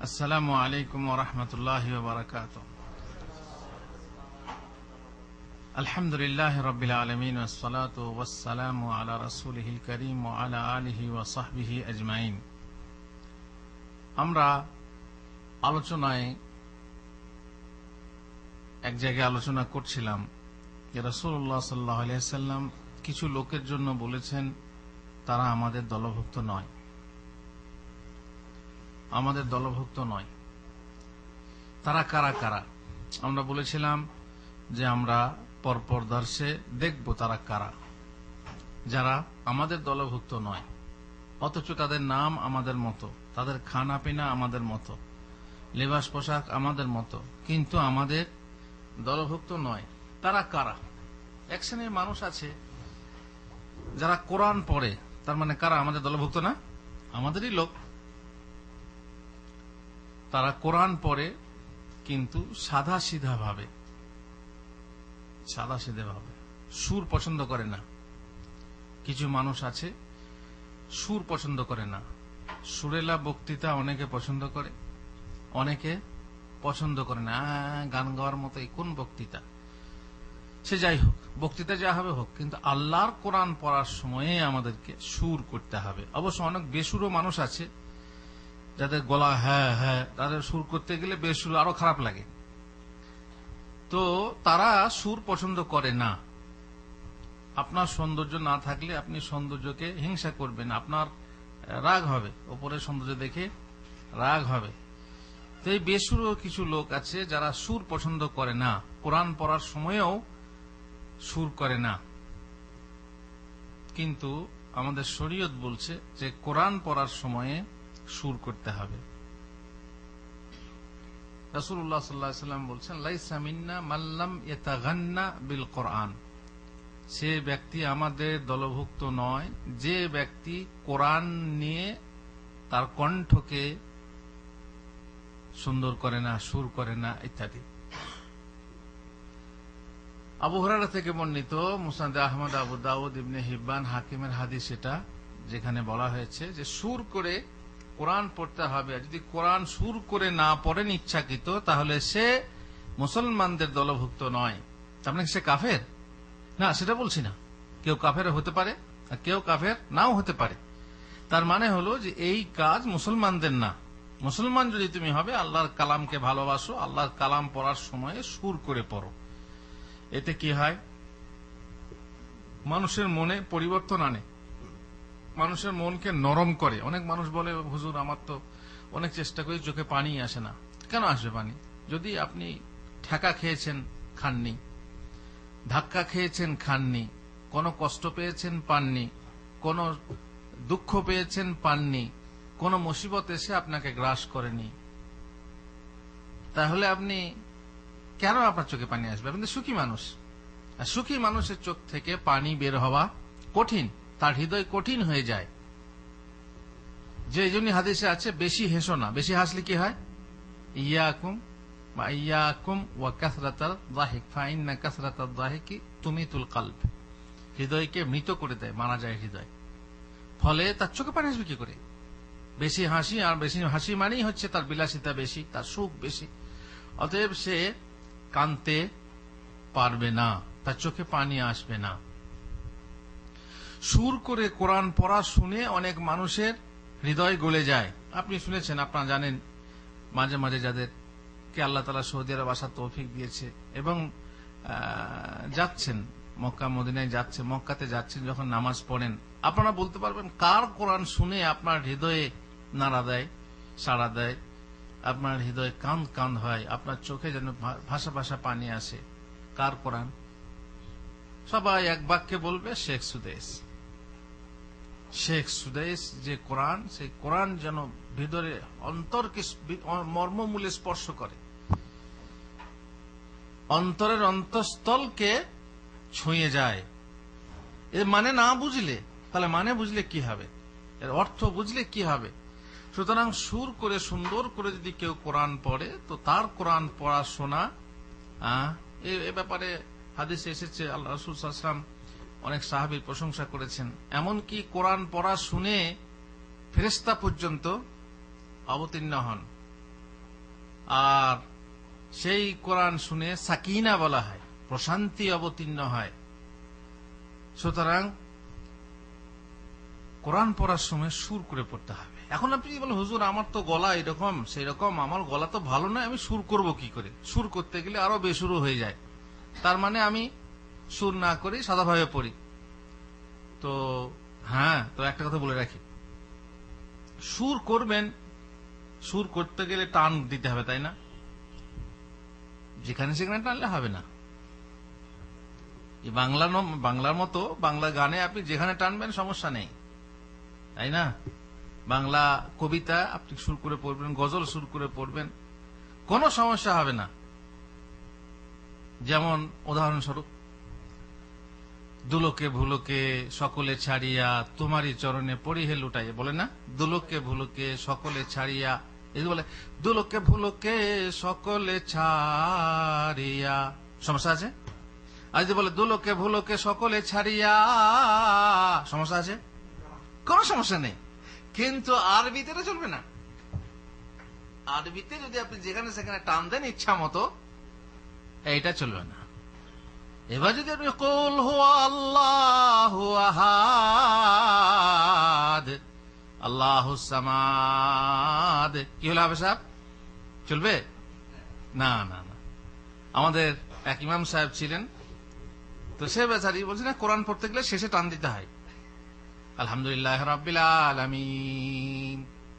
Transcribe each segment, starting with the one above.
আসসালামু আলাইকুম ওয়া রাহমাতুল্লাহি ওয়া বারাকাতুহু। আলহামদুলিল্লাহি রাব্বিল আলামিন ওয়াস সালাতু ওয়াস সালামু আলা রাসূলিহিল কারীম ওয়া আলা আলিহি ওয়া সাহবিহি আজমাইন। আমরা আলোচনায় এক জায়গায় আলোচনা করছিলাম যে রাসূলুল্লাহ সাল্লাল্লাহু আলাইহি ওয়াসাল্লাম কিছু লোকের জন্য বলেছেন তারা আমাদের দলভুক্ত নয়, আমাদের দলভুক্ত নয়। তারা কারা কারা? আমরা বলেছিলাম যে আমরা পরপর দর্শে দেখব তারা কারা, যারা আমাদের দলভুক্ত নয়, অথচ তাদের নাম আমাদের মতো, তাদের খানা পিনা আমাদের মতো, লেবাস পোশাক আমাদের মতো, কিন্তু আমাদের দলভুক্ত নয়। তারা কারা? এক শ্রেণীর মানুষ আছে যারা কোরআন পড়ে, তার মানে কারা? আমাদের দলভুক্ত না, আমাদেরই লোক। তারা কোরআন পড়ে কিন্তু সাদা সিধা ভাবে সুর পছন্দ করে না। কিছু মানুষ আছে সুর পছন্দ করে না। সুরেলা বক্তৃতা অনেকে পছন্দ করে, অনেকে পছন্দ করে না। গান গাওয়ার মতো এই কোন বক্তৃতা? সে যাই হোক, বক্তৃতা যা হবে হোক, কিন্তু আল্লাহর কোরআন পড়ার সময়ে আমাদেরকে সুর করতে হবে। অবশ্য অনেক বেসুরো মানুষ আছে যাদের গলা হ্যাঁ, তাদের সুর করতে গেলে বেসুর আরো খারাপ লাগে। তো তারা সুর পছন্দ করে না। আপনার সৌন্দর্য না থাকলে আপনি সৌন্দর্যকে হিংসা করবেন, আপনার রাগ হবে, ওপরের সৌন্দর্য দেখে রাগ হবে। তো এই বেসুরো কিছু লোক আছে যারা সুর পছন্দ করে না, কোরআন পড়ার সময়েও সুর করে না। কিন্তু আমাদের শরীয়ত বলছে যে কোরআন পড়ার সময়ে সুর করতে হবে। রাসূলুল্লাহ সাল্লাল্লাহু আলাইহি ওয়াসাল্লাম বলছেন, লাইসা মিন্না মাল্লাম ইয়াতাগান্না বিল কোরআন। সে ব্যক্তি আমাদের দলভুক্ত নয় যে ব্যক্তি কোরআন নিয়ে তার কণ্ঠকে সুন্দর করে না, সুর করে না ইত্যাদি। আবু হুরায়রা থেকে বর্ণিত মুসনাদে আহমদ, আবু দাউদ, ইবনে হিব্বান, হাকিমের হাদিস এটা, যেখানে বলা হয়েছে যে সুর করে কোরআন পড়তে হবে। যদি কোরআন সুর করে না পড়েন ইচ্ছাকৃত, তাহলে সে মুসলমানদের দলভুক্ত নয়। তার মানে সে কাফের না, সেটা বলছি না। কেউ কাফের হতে পারে আর কেউ কাফের নাও হতে পারে। তার মানে হলো যে এই কাজ মুসলমানদের না। মুসলমান যদি তুমি হবে, আল্লাহর কালামকে ভালোবাসো, আল্লাহর কালাম পড়ার সময় সুর করে পড়ো। এতে কি হয়? মানুষের মনে পরিবর্তন আনে, মানুষের মনকে নরম করে। অনেক মানুষ বলে, হুজুর আমার তো অনেক চেষ্টা করি, চোখে পানি আসে না। কেন আসবে পানি? যদি আপনি ঠেকা খেয়েছেন, খাননি, ধাক্কা খেয়েছেন, খাননি, কোনো কষ্ট পেয়েছেন, পাননি, কোনো দুঃখ পেয়েছেন, পাননি, কোনো মুসিবত এসে আপনাকে গ্রাস করেনি, তাহলে আপনি কেন আপনার চোখে পানি আসবে? আপনি সুখী মানুষ। আর সুখী মানুষের চোখ থেকে পানি বের হওয়া কঠিন, তার হৃদয় কঠিন হয়ে যায়। যে জন্য হাদিসে আছে, বেশি হেসো না। বেশি হাসলে কি হয়? ইয়াকুম ওয়া কাসরাতাল যাহিক ফাইন্না কাসরাতাল যাহিকি তুমিতুল কলব। হৃদয়কে মৃত করে দেয়, মারা যায় হৃদয়। ফলে তার চোখে পানি আসবে কি করে? বেশি হাসি, আর বেশি হাসি মানেই হচ্ছে তার বিলাসিতা বেশি, তার সুখ বেশি। অতএব সে কাঁদতে পারবে না, তার চোখে পানি আসবে না। সুর করে কোরআন পড়া শুনে অনেক মানুষের হৃদয় গলে যায়। আপনি শুনেছেন, আপনারা জানেন, মাঝে মাঝে যাদেরকে আল্লাহ তাআলা সৌদি আরব আসার তৌফিক দিয়েছে এবং যাচ্ছেন মক্কা মদিনায়, মক্কাতে যাচ্ছেন, যখন নামাজ পড়েন, আপনারা বলতে পারবেন কার কোরআন শুনে আপনার হৃদয়ে নাড়া দেয়, সাড়া দেয়, আপনার হৃদয় কাঁদ হয়, আপনার চোখে যেন ভাষা ভাষা পানি আসে? কার কোরআন? সবাই এক বাক্যে বলবে, শেখ সুদেশ যে কোরআন, সেই কোরআন যেন ভিতরে অন্তরকে মর্মমূলে স্পর্শ করে, অন্তরের অন্তঃস্থলকে ছুঁয়ে যায়। এর মানে না বুঝলে, তাহলে মানে বুঝলে কি হবে, এর অর্থ বুঝলে কি হবে? সুতরাং সুর করে সুন্দর করে যদি কেউ কোরআন পড়ে, তো তার কোরআন পড়া শোনা, এ ব্যাপারে হাদিসে এসেছে, আল্লাহ রাসূল সাল্লাল্লাহু আলাইহি ওয়াসাল্লাম অনেক সাহাবীর প্রশংসা করেছেন। এমনকি কোরআন পড়া শুনে ফেরেশতা পর্যন্ত অবতীর্ণ হন। আর সেই কোরআন শুনে সাকিনা বলা হয়, প্রশান্তি অবতীর্ণ হয়। সুতরাং কোরআন পড়ার সময় সুর করে পড়তে হবে। এখন আপনি বলেন, হুজুর আমার তো গলা এরকম সেই রকম, আমার গলা তো ভালো নয়, আমি সুর করব কি করে? সুর করতে গেলে আরো বেসুরো হয়ে যায়, তার মানে আমি সুর না করি, সাদাভাবে পড়ি। তো হ্যাঁ, তো একটা কথা বলে রাখি, সুর করবেন, সুর করতে গেলে টান দিতে হবে, তাই না? যেখানে সেখানে টানলে হবে না। বাংলার মতো বাংলা গানে আপনি যেখানে টানবেন সমস্যা নেই, তাই না? বাংলা কবিতা আপনি সুর করে পড়বেন, গজল সুর করে পড়বেন, কোনো সমস্যা হবে না। যেমন উদাহরণস্বরূপ, দুলোকে ভুলোকে সকলে ছাড়িয়া তোমারই চরণে পড়ি হে লুটাইয়া, বলে না? দুলোকে ভুলোকে সকলে ছাড়িয়া, এই যে বলে দুলোকে ভুলোকে সকলে ছাড়িয়া, সমস্যা আছে? আর যে বলে দুলোকে ভুলোকে সকলে ছাড়িয়া, সমস্যা আছে? কোন সমস্যা নেই। কিন্তু আরবিতে এটা চলবে না। আরবিতে যদি আপনি যেখানে সেখানে টান দেন ইচ্ছা মতো, এইটা চলবে না। এবার যদি আপনি কুল হুয়া আল্লাহু আহাদ আল্লাহুস সামাদ, কি হলো হবে সাহেব? চলবে না? না না। আমাদের এক ইমাম সাহেব ছিলেন, তো সে বেচারি বলছে না, কোরআন পড়তে গেলে শেষে টান দিতে হয়। আলহামদুলিল্লাহ রাব্বিল আলামিন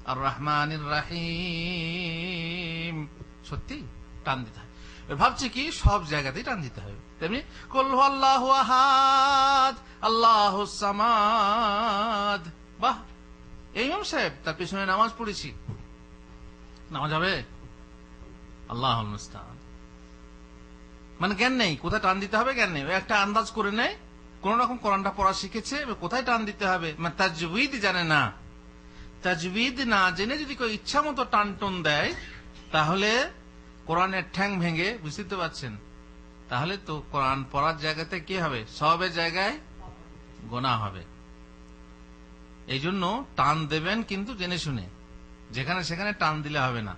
আর রহমানির রহিম, সত্যি টান দিতে হয়। ভাবছি কি সব জায়গাতেই টান দিতে হবে। তেমনি কুল হুয়াল্লাহু আহাদ আল্লাহুস সামাদ, বাহ, এই ইমাম সাহেব তার পিছনে নামাজ পড়েছি, নামাজ হবে? আল্লাহুল মুস্তাআন। মানে জ্ঞান নেই, কোথায় টান দিতে হবে জ্ঞান নেই। ওই একটা আন্দাজ করে নেয়, কোন রকম কোরআনটা পড়া শিখেছে, কোথায় টান দিতে হবে মানে তাজউইদ জানে না। তাজউইদ না জেনে যদি কেউ ইচ্ছা মতো টান টন দেয়, তাহলে কোরআনের ঠ্যাং ভেঙে, বুঝতে পারছেন? তাহলে তো কোরআন পড়ার জায়গাতে কি হবে? সবের জায়গায় গোনাহ হবে। এই জন্য টান দেবেন, কিন্তু জেনে শুনে, যেখানে সেখানে টান দিলে হবে না।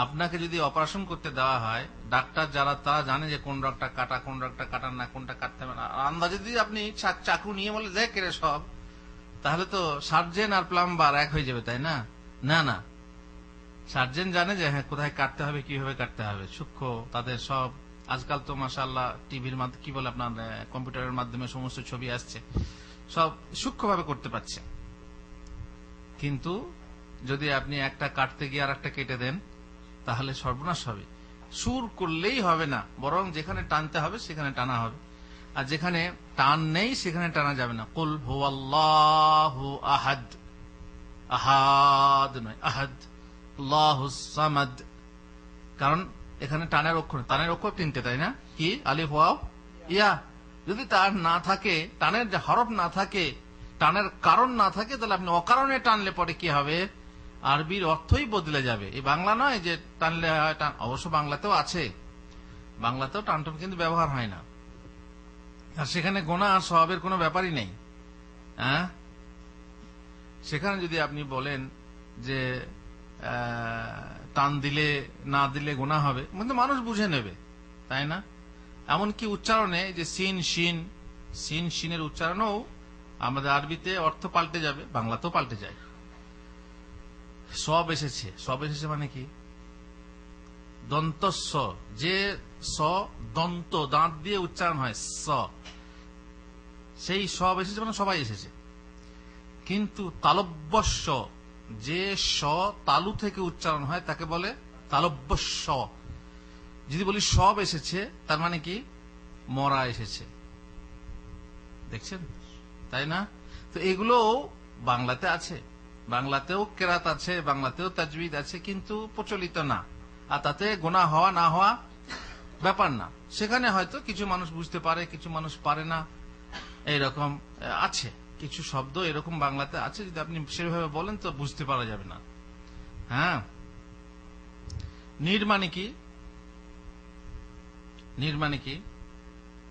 আপনাকে যদি অপারেশন করতে দেওয়া হয়, ডাক্তার যারা তারা জানে যে কোন রোগটা কাটা, কোন রোগটা কাটার না, কোনটা কাটতে হবে না। আন্দাজে যদি আপনি চাকু নিয়ে বলে দেখ রে সব, তাহলে তো সার্জেন আর প্লাম্বার এক হয়ে যাবে, তাই না? না না, সার্জেন জানে যে হ্যাঁ কোথায় কাটতে হবে, কিভাবে কাটতে হবে, সূক্ষ্ম তাদের সব। আজকাল তো মাশাআল্লাহ টিভির মাধ্যমে, কি বলে আপনার, কম্পিউটারের মাধ্যমে সমস্ত ছবি আসছে, সব সূক্ষ্মভাবে করতে পারছে। কিন্তু যদি আপনি একটা কাটতে গিয়ে আর একটা কেটে দেন, তাহলে সর্বনাশ হবে। সুর করলেই হবে না, বরং যেখানে টানতে হবে সেখানে টানা হবে, আর যেখানে টান নেই সেখানে টানা যাবে না। কুল হুয়াল্লাহু আহাদ, আহাদ নয়, আহাদ, আল্লাহুস সামাদ। কারণ এখানে টানের অক্ষর তিনটে, তাই না? কি? আলিফ ওয়াও ইয়া। যদি তার না থাকে, টানের যে হরফ না থাকে, টানের কারণ না থাকে, তাহলে আপনি অকারণে টানলে পরে কি হবে? আরবির অর্থই বদলে যাবে। এই বাংলা নয় যে টানলে হয় টান, অবশ্য বাংলাতেও আছে, বাংলাতেও টানটন কিন্তু ব্যবহার হয় না, আর সেখানে গোনা আর সওয়াবের কোনো ব্যাপারই নেই। হ্যাঁ, সেখানে যদি আপনি বলেন যে টান দিলে না দিলে গোনা হবে, কিন্তু মানুষ বুঝে নেবে, তাই না? এমনকি উচ্চারণে যে সিন শিন, সিন শিনের উচ্চারণও আমাদের আরবিতে অর্থ পাল্টে যাবে, বাংলাতেও পাল্টে যায়। সব এসেছে, সব এসেছে মানে কি? দন্তস্ব, যে স দন্ত দাঁত দিয়ে উচ্চারণ হয় স, সেই সব এসেছে মানে সবাই এসেছে। কিন্তু তালব্যস্য, যে স তালু থেকে উচ্চারণ হয় তাকে বলে তালব্যস্য। যদি বলি সব এসেছে, তার মানে কি? মরা এসেছে, দেখছেন, তাই না? তো এগুলো বাংলাতে আছে, বাংলাতেও কেরাত আছে, বাংলাতেও তাজবিদ আছে, কিন্তু প্রচলিত না। আর তাতে গোনা হওয়া না হওয়া ব্যাপার না। সেখানে হয়তো কিছু মানুষ বুঝতে পারে, কিছু মানুষ পারে না, এইরকম আছে কিছু শব্দ এরকম বাংলাতে আছে, যদি আপনি সেভাবে বলেন তো বুঝতে পারা যাবে না। হ্যাঁ, নীর মানে কি? নীর মানে কি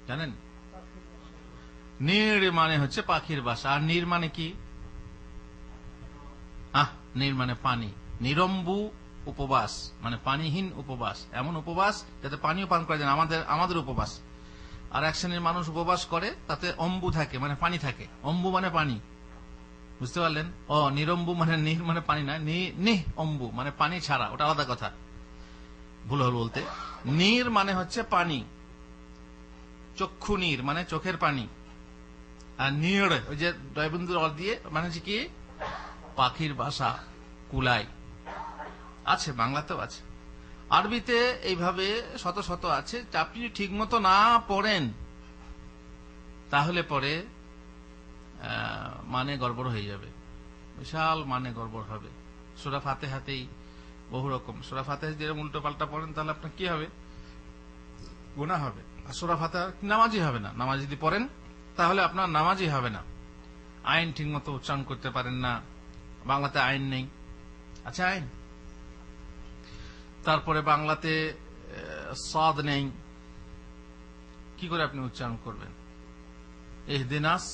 জানেন? নীর মানে হচ্ছে পাখির বাসা। আর নীর মানে কি? নীর মানে পানি। নিরম্বু উপবাস, মানে পানিহীন উপবাস, এমন উপবাস যাতে পানিও পান করা যায় না, আমাদের উপবাস। আর এক শ্রেণীর মানুষ উপবাস করে তাতে অম্বু থাকে, মানে পানি থাকে। অম্বু মানে পানি, বুঝতে পারলেন? নিরম্বু মানে নির মানে পানি না, নিহ অম্বু মানে পানি ছাড়া, ওটা আলাদা কথা, ভুল হল বলতে। নীর মানে হচ্ছে পানি, চক্ষু নীর মানে চোখের পানি। আর নীড় ওই যে দয়বন্ধুর অর দিয়ে মানে হচ্ছে কি পাখির বাসা, কুলাই আছে, বাংলাতেও আছে, আরবিতে এইভাবে শত শত আছে। আপনি ঠিক মতো না পড়েন তাহলে পরে মানে গড়বড় হয়ে যাবে, বিশাল মানে গড়বড় হবে। সূরা ফাতিহাতেই বহু রকম, সূরা ফাতিহা যেরকম উল্টো পাল্টা পড়েন তাহলে আপনার কি হবে, গুনাহ হবে। আর সূরা ফাতিহা নামাজি হবে না, নামাজ যদি পড়েন তাহলে আপনার নামাজি হবে না। আইন ঠিক মতো উচ্চারণ করতে পারেন না, বাংলাতে আইন নেই, আচ্ছা আইন। তারপরে বাংলাতে সাদ নেই, কি করে আপনি উচ্চারণ করবেন? ইহদিনাস,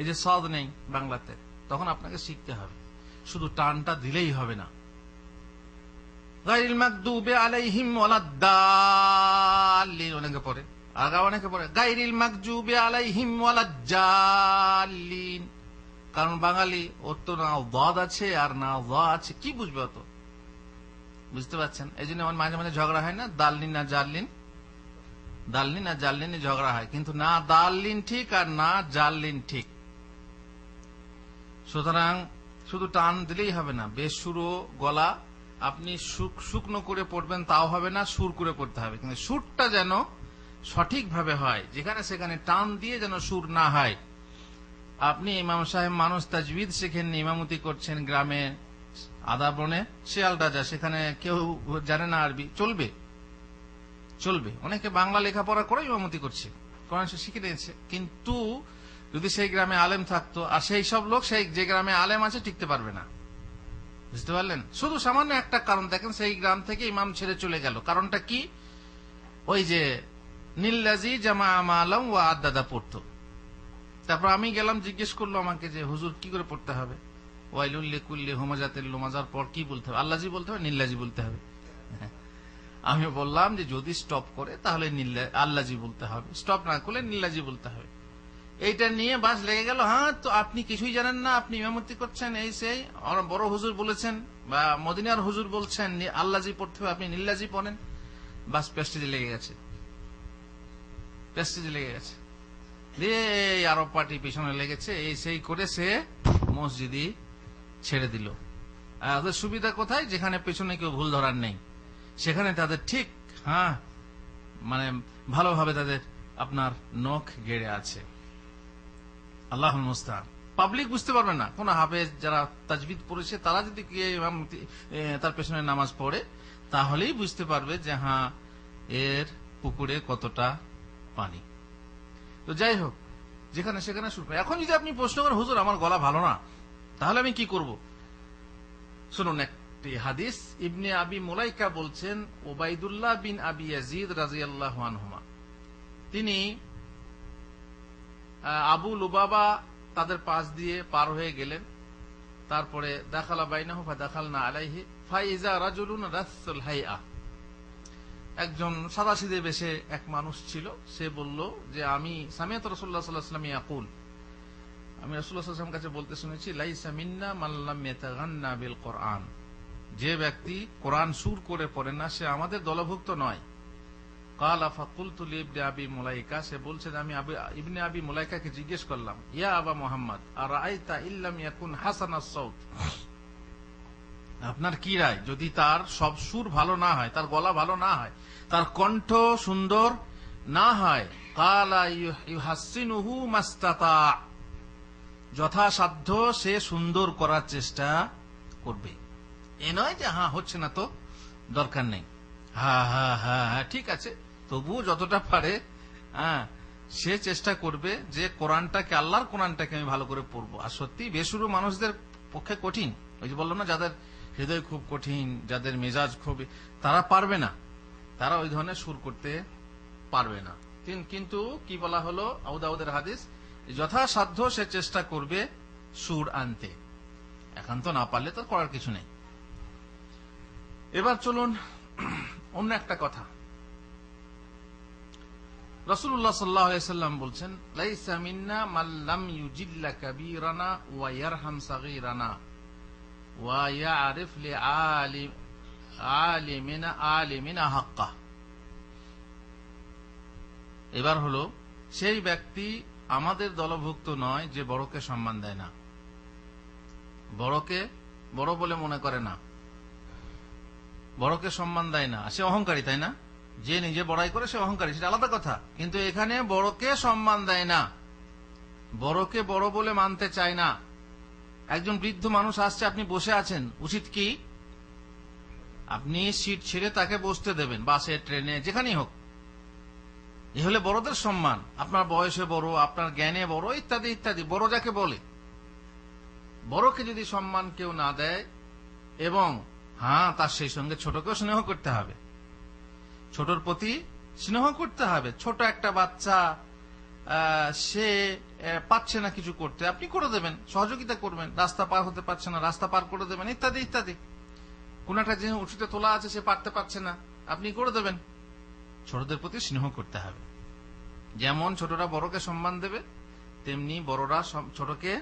এই যে সাদ নেই বাংলাতে, তখন আপনাকে শিখতে হবে, শুধু টানটা দিলেই হবে না। গায়রিল মাগদুবি আলাইহিম ওয়ালাদ-দাল্লিন অনেকে পড়ে, আগা অনেকে পড়ে গায়রিল মাগদুবি আলাইহিম ওয়ালাদ-দাল্লিন, কারণ বাঙালি ওর তো না দাদ আছে আর না দা আছে, কি বুঝবে অত, বুঝতে পারছেন? এই জন্য আমার মাঝে মাঝে ঝগড়া হয় না, দাল্লিন না জাল্লিন, দাল্লিন আর জাল্লিনে ঝগড়া হয়, কিন্তু না দাল্লিন ঠিক আর না জাল্লিন ঠিক। সুতরাং শুধু টান দিলেই হবে না, বেসুরো গলা আপনি শুকনো করে পড়বেন তাও হবে না, সুর করে পড়তে হবে, কিন্তু সুরটা যেন সঠিকভাবে হয়, যেখানে সেখানে টান দিয়ে যেন সুর না হয়। আপনি ইমাম সাহেব মানুষ, তাজবিদ শেখেননি, ইমামতি করছেন গ্রামে আদা বনে শিয়ালদাজা, সেখানে কেউ জানে না আরবি, চলবে? চলবে। অনেকে বাংলা লেখাপড়া করে ইমামতি করছে, কোরআন শিখে নিয়েছে, কিন্তু যদি সেই গ্রামে আলেম থাকতো, আর সেই সব লোক সেই যে গ্রামে আলেম আছে টিকতে পারবে না, বুঝতে পারলেন? শুধু সামান্য একটা কারণ দেখেন, সেই গ্রাম থেকে ইমাম ছেড়ে চলে গেল, কারণটা কি? ওই যে নিল্লাজি জামা আমালাম ওয়া আদাদা পড়তো। তারপর আমি গেলাম, জিজ্ঞেস করলো আমাকে যে হুজুর কি করে পড়তে হবে, ওয়াইলুল লিকুল্লি হুমাজাতিল লুমাজার পর কি বলতে হবে, আল্লাজি বলতে হবে, নিল্লাজি বলতে হবে। আমি বললাম যে যদি স্টপ করে তাহলে আল্লাজি বলতে হবে, স্টপ না করলে নিল্লাজি বলতে হবে। এইটা নিয়ে বাস লেগে গেল। হ্যাঁ, তো আপনি কিছুই জানেন না, আপনি ইমামতি করছেন, এই সেই বড় হুজুর বলেছেন বা মদিনার হুজুর বলছেন আল্লাজি পড়তে হবে, আপনি নিল্লাজি পড়েন। বাস প্রেস্টিজে লেগে গেছে, প্রেস্টিজে লেগে গেছে। এই আরব পার্টি পিছনে লেগেছে, এই সেই করে সে মসজিদই ছেড়ে দিল। ওদের সুবিধা কোথায়? যেখানে পেছনে কেউ ভুল ধরার নেই, সেখানে তাদের ঠিক মানে ভালোভাবে তাদের আপনার নখ গেড়ে আছে। আল্লাহুল মুস্তাআন। পাবলিক বুঝতে পারবে না, কোন হাফেজ যারা তাজবিদ পড়েছে তারা যদি তার পেছনে নামাজ পড়ে তাহলেই বুঝতে পারবে যে হ্যাঁ এর পুকুরে কতটা পানি। তো যাই হোক, যেখানে সেখানে শুনবে। এখন যদি আপনি প্রশ্ন করেন হুজুর আমার গলা ভালো না, তাহলে আমি কি করব? শুনুন একটি হাদিস। ইবনে আবি মুলাইকা বলছেন, ওবাইদুল্লাহ বিন আবি ইয়াজিদ রাদিয়াল্লাহু আনহুমা, তিনি আবু লুবাবা তাদের পাশ দিয়ে পার হয়ে গেলেন। তারপরে দাখালা বাইনাহু ফাদাখালনা আলাইহি ফাইজা রাজুলুন রাসুল হাইআ, একজন সাদাসিধে বেশে এক মানুষ ছিল। সে বলল যে আমি সামিয়াত রাসূলুল্লাহ সাল্লাল্লাহু আলাইহি ওয়াসাল্লাম ইয়াকুল, আমি রাসূলুল্লাহ সাল্লাল্লাহু আলাইহি ওয়াসাল্লাম কাছে বলতে শুনেছি, লাইসা মিন্না মান লাম ইয়াতাগান্না বিল কোরআন, যে ব্যক্তি কোরআন সুর করে পড়ে না সে আমাদের দলভুক্ত নয়। কালা ফাকুলতু লিবনে আবি মুলাইকা, সে বলছে আমি ইবনে আবি মুলাইকাকে জিজ্ঞেস করলাম, ইয়া আবা মুহাম্মদ আরাআইতা ইল্লাম ইয়াকুন হাসানাস সাউত, আপনার কি রায় যদি তার সব সুর ভালো না হয়, তার গলা ভালো না হয়, তার কণ্ঠ সুন্দর না হয়? কালা ইউহাসসিনুহু মাস্তাতা, যথাসাধ্য সে সুন্দর করার চেষ্টা করবে। এ নয় যে হ্যাঁ হচ্ছে না তো দরকার নেই, হ্যাঁ হ্যাঁ হ্যাঁ হ্যাঁ ঠিক আছে, তবুও যতটা পারে সে চেষ্টা করবে যে কোরআনটাকে, আল্লাহর কোরআনটাকে আমি ভালো করে পড়বো। আর সত্যি বেসুরো মানুষদের পক্ষে কঠিন। ওই যে বললাম না, যাদের হৃদয় খুব কঠিন, যাদের মেজাজ খুব, তারা পারবে না, তারা ওই ধরনের সুর করতে পারবে না। কিন্তু কি বলা হলো আবু দাউদের হাদিস, যথাসাধ্য সে চেষ্টা করবে সুর আনতে, একান্ত না পারলে তো করার কিছু নেই। এবার চলুন অন্য একটা কথা। রাসূলুল্লাহ সাল্লাল্লাহু আলাইহি সাল্লাম বলছেন, লাইসা মিন্না মান লাম ইউজিল্লা কাবীরানা ওয়া ইয়ারহাম সাগীরানা ওয়া ইয়ারিফ লিআলিমিনা হাক্কা। এবার হলো, সেই ব্যক্তি আমাদের দলভুক্ত নয় যে বড়কে সম্মান দেয় না, বড়কে বড় বলে মনে করে না, বড়কে সম্মান দেয় না, সে অহংকারী, তাই না? যে নিজে বড়াই করে সে অহংকারী, সেটা আলাদা কথা। কিন্তু এখানে বড়কে সম্মান দেয় না, বড়কে বড় বলে মানতে চায় না। একজন বৃদ্ধ মানুষ আসছে, আপনি বসে আছেন, উচিত কি আপনি সিট ছেড়ে তাকে বসতে দেবেন, বাসে, ট্রেনে, যেখানেই হোক। এ হলে বড়দের সম্মান। আপনার বয়সে বড়, আপনার জ্ঞানে বড়, ইত্যাদি ইত্যাদি, বড় যাকে বলে। বড়কে যদি সম্মান কেউ না দেয়, এবং তার সেই সঙ্গে ছোটকেও স্নেহ করতে হবে, ছোটর প্রতি স্নেহ করতে হবে। ছোট একটা বাচ্চা, সে পাচ্ছে না কিছু করতে, আপনি করে দেবেন, সহযোগিতা করবেন। রাস্তা পার হতে পারছে না, রাস্তা পার করে দেবেন, ইত্যাদি ইত্যাদি। কোন একটা জিনিস উঁচুতে তোলা আছে, সে পারতে পারছে না, আপনি করে দেবেন। ছোটদের প্রতি স্নেহ করতে হবে। যেমন ছোটরা বড়কে সম্মান দেবে, তেমনি বড়রা ছোটকে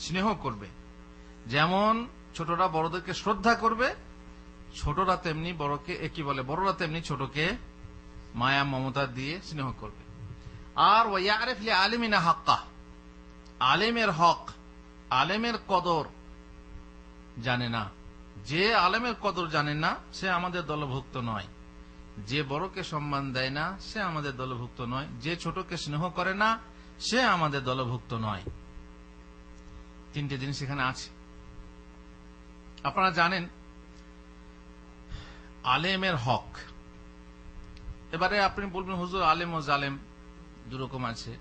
স্নেহ করবে। যেমন ছোটরা বড়দেরকে শ্রদ্ধা করবে, ছোটরা তেমনি বড়কে, কি বলে, বড়রা তেমনি ছোটকে মায়া মমতা দিয়ে স্নেহ করবে। আর ওয়াইয়ারিফ লিআলিমিনা হাক্কা, আলেমের হক, আলেমের কদর জানে না। যে আলেমের কদর জানে না, সে আমাদের দলভুক্ত নয়। যে বড়কে সম্মান দেয় না, সে আমাদের দলভুক্ত নয়। যে ছোটকে স্নেহ করে না, সে আমাদের দলভুক্ত নয়। তিনটে জিনিস এখানে আছে। আপনারা জানেন আলেমের হক। এবারে আপনি বলবেন, হুজুর আলেম ও জালেম দুরকম আছে।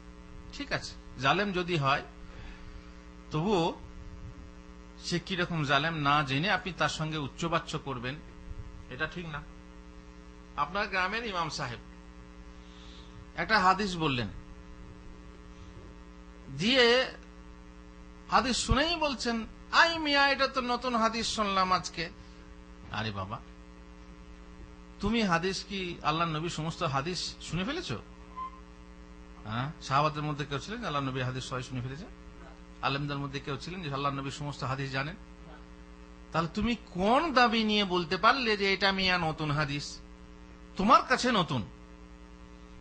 ঠিক আছে, জালেম যদি হয়, তবুও সে কিরকম জালেম না জেনে আপনি তার সঙ্গে উচ্চবাচ্য করবেন, এটা ঠিক না। আপনার গ্রামের ইমাম সাহেব একটা হাদিস বললেন, দিয়ে হাদিস শুনেই বলছেন, আই মিয়া, এটা তো নতুন হাদিস শুনলাম আজকে। আরে বাবা, তুমি হাদিস কি আল্লাহ নবী সমস্ত হাদিস শুনে ফেলেছো? সাহাবাদের মধ্যে কেউ ছিলেন আল্লাহ নবী হাদিস সবাই শুনে ফেলেছে? আলেমদের মধ্যে কেউ ছিলেন যে আল্লাহ নবী সমস্ত হাদিস জানেন? তাহলে তুমি কোন দাবি নিয়ে বলতে পারলে যে এটা মিয়া নতুন হাদিস? তোমার কাছে নতুন,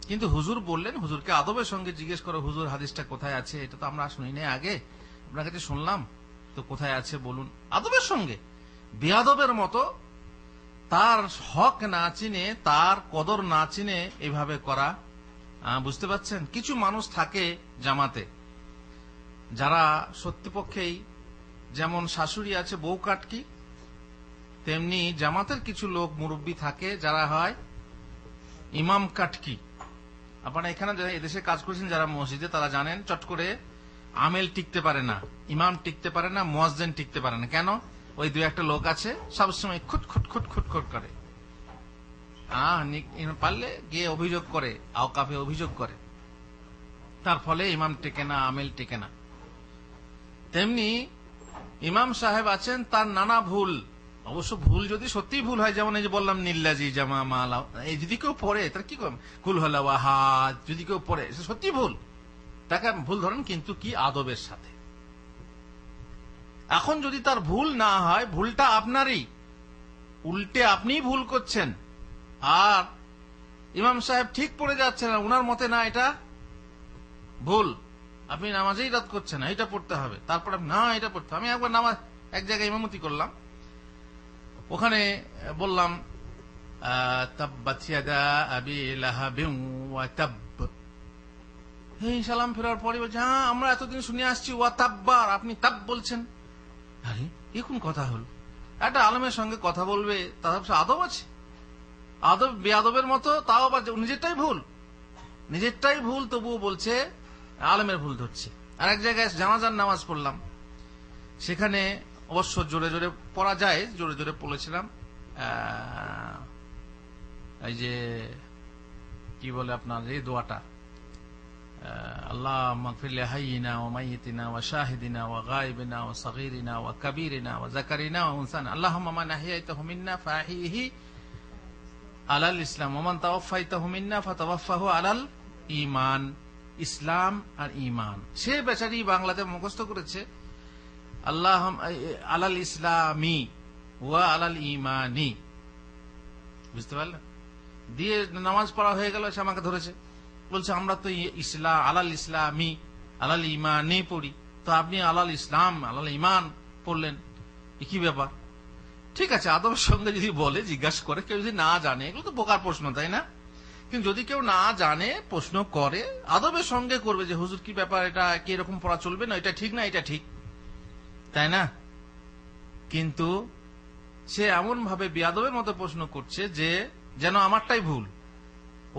কিন্তু হুজুর বললেন, হুজুরকে আদবের সঙ্গে জিজ্ঞেস করো, হুজুর হাদিসটা কোথায় আছে? এটা তো আমরা শুনি নাই আগে, আপনার কাছে শুনলাম, তো কোথায় আছে বলুন। আদবের সঙ্গে। বেয়াদবের মতো তার হক না চিনে, তার কদর না চিনে এভাবে করা, বুঝতে পারছেন? কিছু মানুষ থাকে জামাতে, যারা সত্যিপক্ষেই, যেমন শাশুড়ি আছে বউ কাটকি, তেমনি জামাতের কিছু লোক মুরব্বী থাকে যারা হয় ইমাম কাটকি। আপনারা এখানে এদেশে কাজ করেছেন যারা মসজিদে, তারা জানেন চট করে আমেল টিকতে পারে না, ইমাম টিকতে পারে না, মুয়াজ্জিন টিকতে পারে না। কেন? ওই দু একটা লোক আছে সবসময় খুট খুট খুট খুট খুট করে, পারলে গিয়ে অভিযোগ করে, আওকাফে অভিযোগ করে, তার ফলে ইমাম টেকে না, আমেল টেকে না। তেমনি ইমাম সাহেব আছেন, তার নানা ভুল, অবশ্য ভুল যদি সত্যি ভুল হয়, যেমন এই যে বললাম নিল্লাজি জামা মালা, এই যদি কেউ পড়ে তার কি করবেন, কুল হলা ওয়াহাদ যদি কেউ পড়ে, সে সত্যি ভুল, তাকে ভুল ধরেন, কিন্তু কি আদবের সাথে। এখন যদি তার ভুল না হয়, ভুলটা আপনারই, উল্টে আপনিই ভুল করছেন, আর ইমাম সাহেব ঠিক পড়ে যাচ্ছেন, উনার মতে না এটা ভুল, আপনি নামাজেই রাত করছেন না, এটা পড়তে হবে, তারপর না এটা পড়তে হবে। আমি একবার নামাজ এক জায়গায় ইমামতি করলাম, ওখানে বললাম তাব্বাত ইয়াদা আবি লাহাবিন ওয়া তাব, সালাম ফেরার পরে বলছে, হ্যাঁ আমরা এতদিন শুনে আসছি ওয়া তাব্বার, আপনি তাব বলছেন। আরে এ কোন কথা হল? একটা আলেমের সঙ্গে কথা বলবে, তার আদব আছে, আদব বেয়াদবের মতো, তাও আবার নিজেরটাই ভুল, তবুও বলছে আলেমের ভুল ধরছে। আর এক জায়গায় জানাজার নামাজ পড়লাম, সেখানে অবশ্য জোরে জোরে পড়া যায়, জোরে জোরে পড়েছিলাম, এই যে কি বলে আপনার এই দোয়াটা, اللهم اغفر لحينا وميتنا وشاهدنا وغائبنا وصغيرنا وكبيرنا وذكرنا وانثانا اللهم من احييته منا فاحيه على الاسلام ومن توفيته منا فتوفه على الঈমান। ইসলাম আর ঈমান, সে বেচারি বাংলাতে মুখস্থ করেছে আল্লাহ আলাল ইসলামি ওয়া আলাল ঈমানি, বুঝতে পারলেন? দিয়ে নামাজ পড়া হয়ে গেল, সে আমাকে ধরেছে, বলছে আমরা তো ইসলাম আলাল ইসলামি আলাল ঈমানি পড়ি, তো আপনি আলাল ইসলাম আলাল ঈমান পড়লেন, কি ব্যাপার? ঠিক আছে, আদবের সঙ্গে যদি বলে, জিজ্ঞাসা করে, কেউ যদি না জানে, এগুলো তো বোকার প্রশ্ন, তাই না? কিন্তু যদি কেউ না জানে প্রশ্ন করে, আদবের সঙ্গে করবে যে হুজুর কি ব্যাপার, এটা কি এরকম পড়া চলবে না, এটা ঠিক না, এটা ঠিক, তাই না? কিন্তু সে এমন ভাবে বেয়াদবের মতো প্রশ্ন করছে যে যেন আমারটাই ভুল।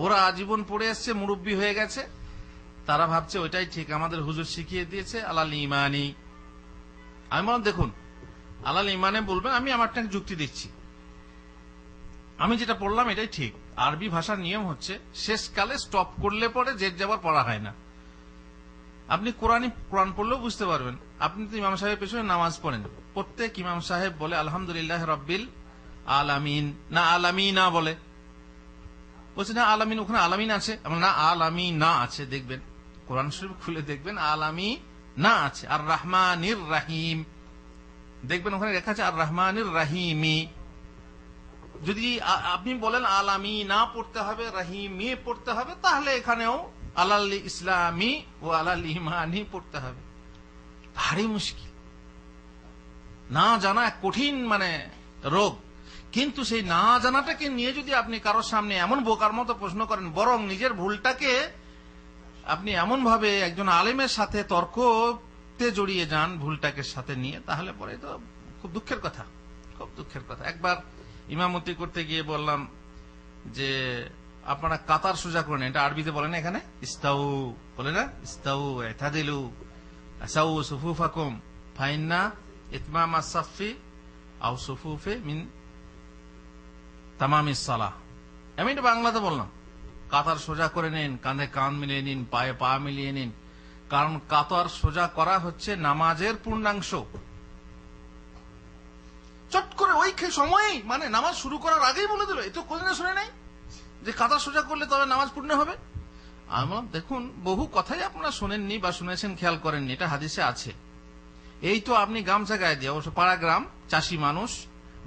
ওরা আজীবন পড়ে আসছে, মুরব্বী হয়ে গেছে, তারা ভাবছে ওইটাই ঠিক, আমাদের হুজুর শিখিয়ে দিয়েছে আলাল ঈমানি। আমি বললাম দেখুন, আলাল ঈমানে বলবেন, আমি আমারটা যুক্তি দিচ্ছি, আমি যেটা পড়লাম এটাই ঠিক। আরবি ভাষার নিয়ম হচ্ছে শেষকালে স্টপ করলে পরে জেদ যাবার পড়া হয় না। আপনি কোরআন পড়লেও বুঝতে পারবেন। আপনি তো ইমাম সাহেবের পেছনে নামাজ পড়েন, প্রত্যেক ইমাম সাহেব বলে আলহামদুলিল্লাহ রাব্বিল আলামিন, না আলামিনা বলে? বলছে না আলামিন, ওখানে আলামিন আছে, না আলামিনা আছে, দেখবেন কোরআন শরীফ খুলে দেখবেন আলামিনা আছে। আর রহমানির রাহিম দেখবেন ওখানে লেখা আছে আর রহমানির রাহিমি। যদি আপনি বলেন আলামিনা পড়তে হবে, রাহিমি পড়তে হবে, তাহলে এখানেও আলাল ইসলামি ও আলাল ঈমানি পড়তে হবে। ভারী মুশকিল, না জানা এক কঠিন রোগ। কিন্তু সেই না জানাটাকে নিয়ে যদি আপনি কারোর সামনে এমন বোকার মতো প্রশ্ন করেন, বরং নিজের ভুলটাকে আপনি এমন ভাবে একজন আলেমের সাথে তর্কতে জড়িয়ে যান ভুলটাকে সাথে নিয়ে, তাহলে পরে তো খুব দুঃখের কথা, খুব দুঃখের কথা। একবার ইমামতি করতে গিয়ে বললাম যে আপনারা কাতার সোজা করেন, এটা আরবিতে বলে না, এখানে ইস্তাউ বলে না, ইস্তাউ ইতাদিলু আসাউ সুফুফাকুম ফাইন্না ইতমাম আস-সাফফি আও সুফুফি মিন তামামিস সালাহ। আমি এটা বাংলাতে বললাম, কাতার সোজা করে নিন, কাঁধে কাঁধ মিলিয়ে নিন, পায়ে পা মিলিয়ে নিন, কারণ কাতার সোজা করা হচ্ছে নামাজের পূর্ণাংশ। চট করে ওই সময়েই নামাজ শুরু করার আগেই বলে দিল, এ তো কোনদিন শুনে নাই যে কাতার সোজা করলে তবে নামাজ পূর্ণ হবে। আমি বললাম দেখুন, বহু কথাই আপনারা শোনেননি বা শুনেছেন, খেয়াল করেননি, এটা হাদিসে আছে। এই তো আপনি গামছা গায়ে দিয়ে, অবশ্য পাড়া গ্রাম, চাষি মানুষ,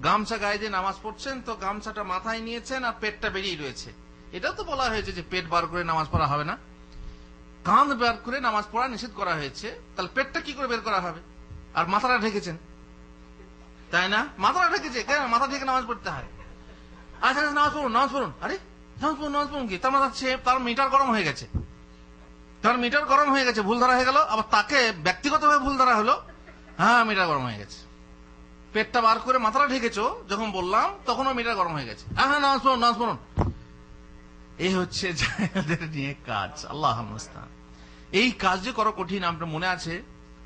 গামছা গায়ে দিয়ে নামাজ পড়ছেন, তো গামছাটা মাথায় নিয়েছেন আর পেটটা বেরিয়ে রয়েছে। এটা তো বলা হয়েছে যে পেট বার করে নামাজ পড়া হবে না, কাঁধ বার করে নামাজ পড়া নিষেধ করা হয়েছে, তাহলে পেটটা কি করে বের করা হবে? আর মাথাটা ঢেকেছেন, তাই না? মাথাটা ঢেকেছে, কেন মাথা ঢেকে নামাজ পড়তে হয়? আচ্ছা নামাজ পড়ুন, নামাজ পড়ুন। আরে নামাজ পড়ুন কি? তার মিটার গরম হয়ে গেছে, তার মিটার গরম হয়ে গেছে, ভুল ধরা হয়ে গেল, আবার তাকে ব্যক্তিগতভাবে ভুল ধরা হলো, হ্যাঁ মিটার গরম হয়ে গেছে। পেটটা বার করে মাথাটা ঢেকেছো যখন বললাম, তখনও মিটার গরম হয়ে গেছে, হ্যাঁ নামাজ পড়ুন, নামাজ পড়ুন। এই হচ্ছে যাদের নিয়ে কাজ, আল্লাহ মুস্তান। এই কাজ যে করো কঠিন, আপনার মনে আছে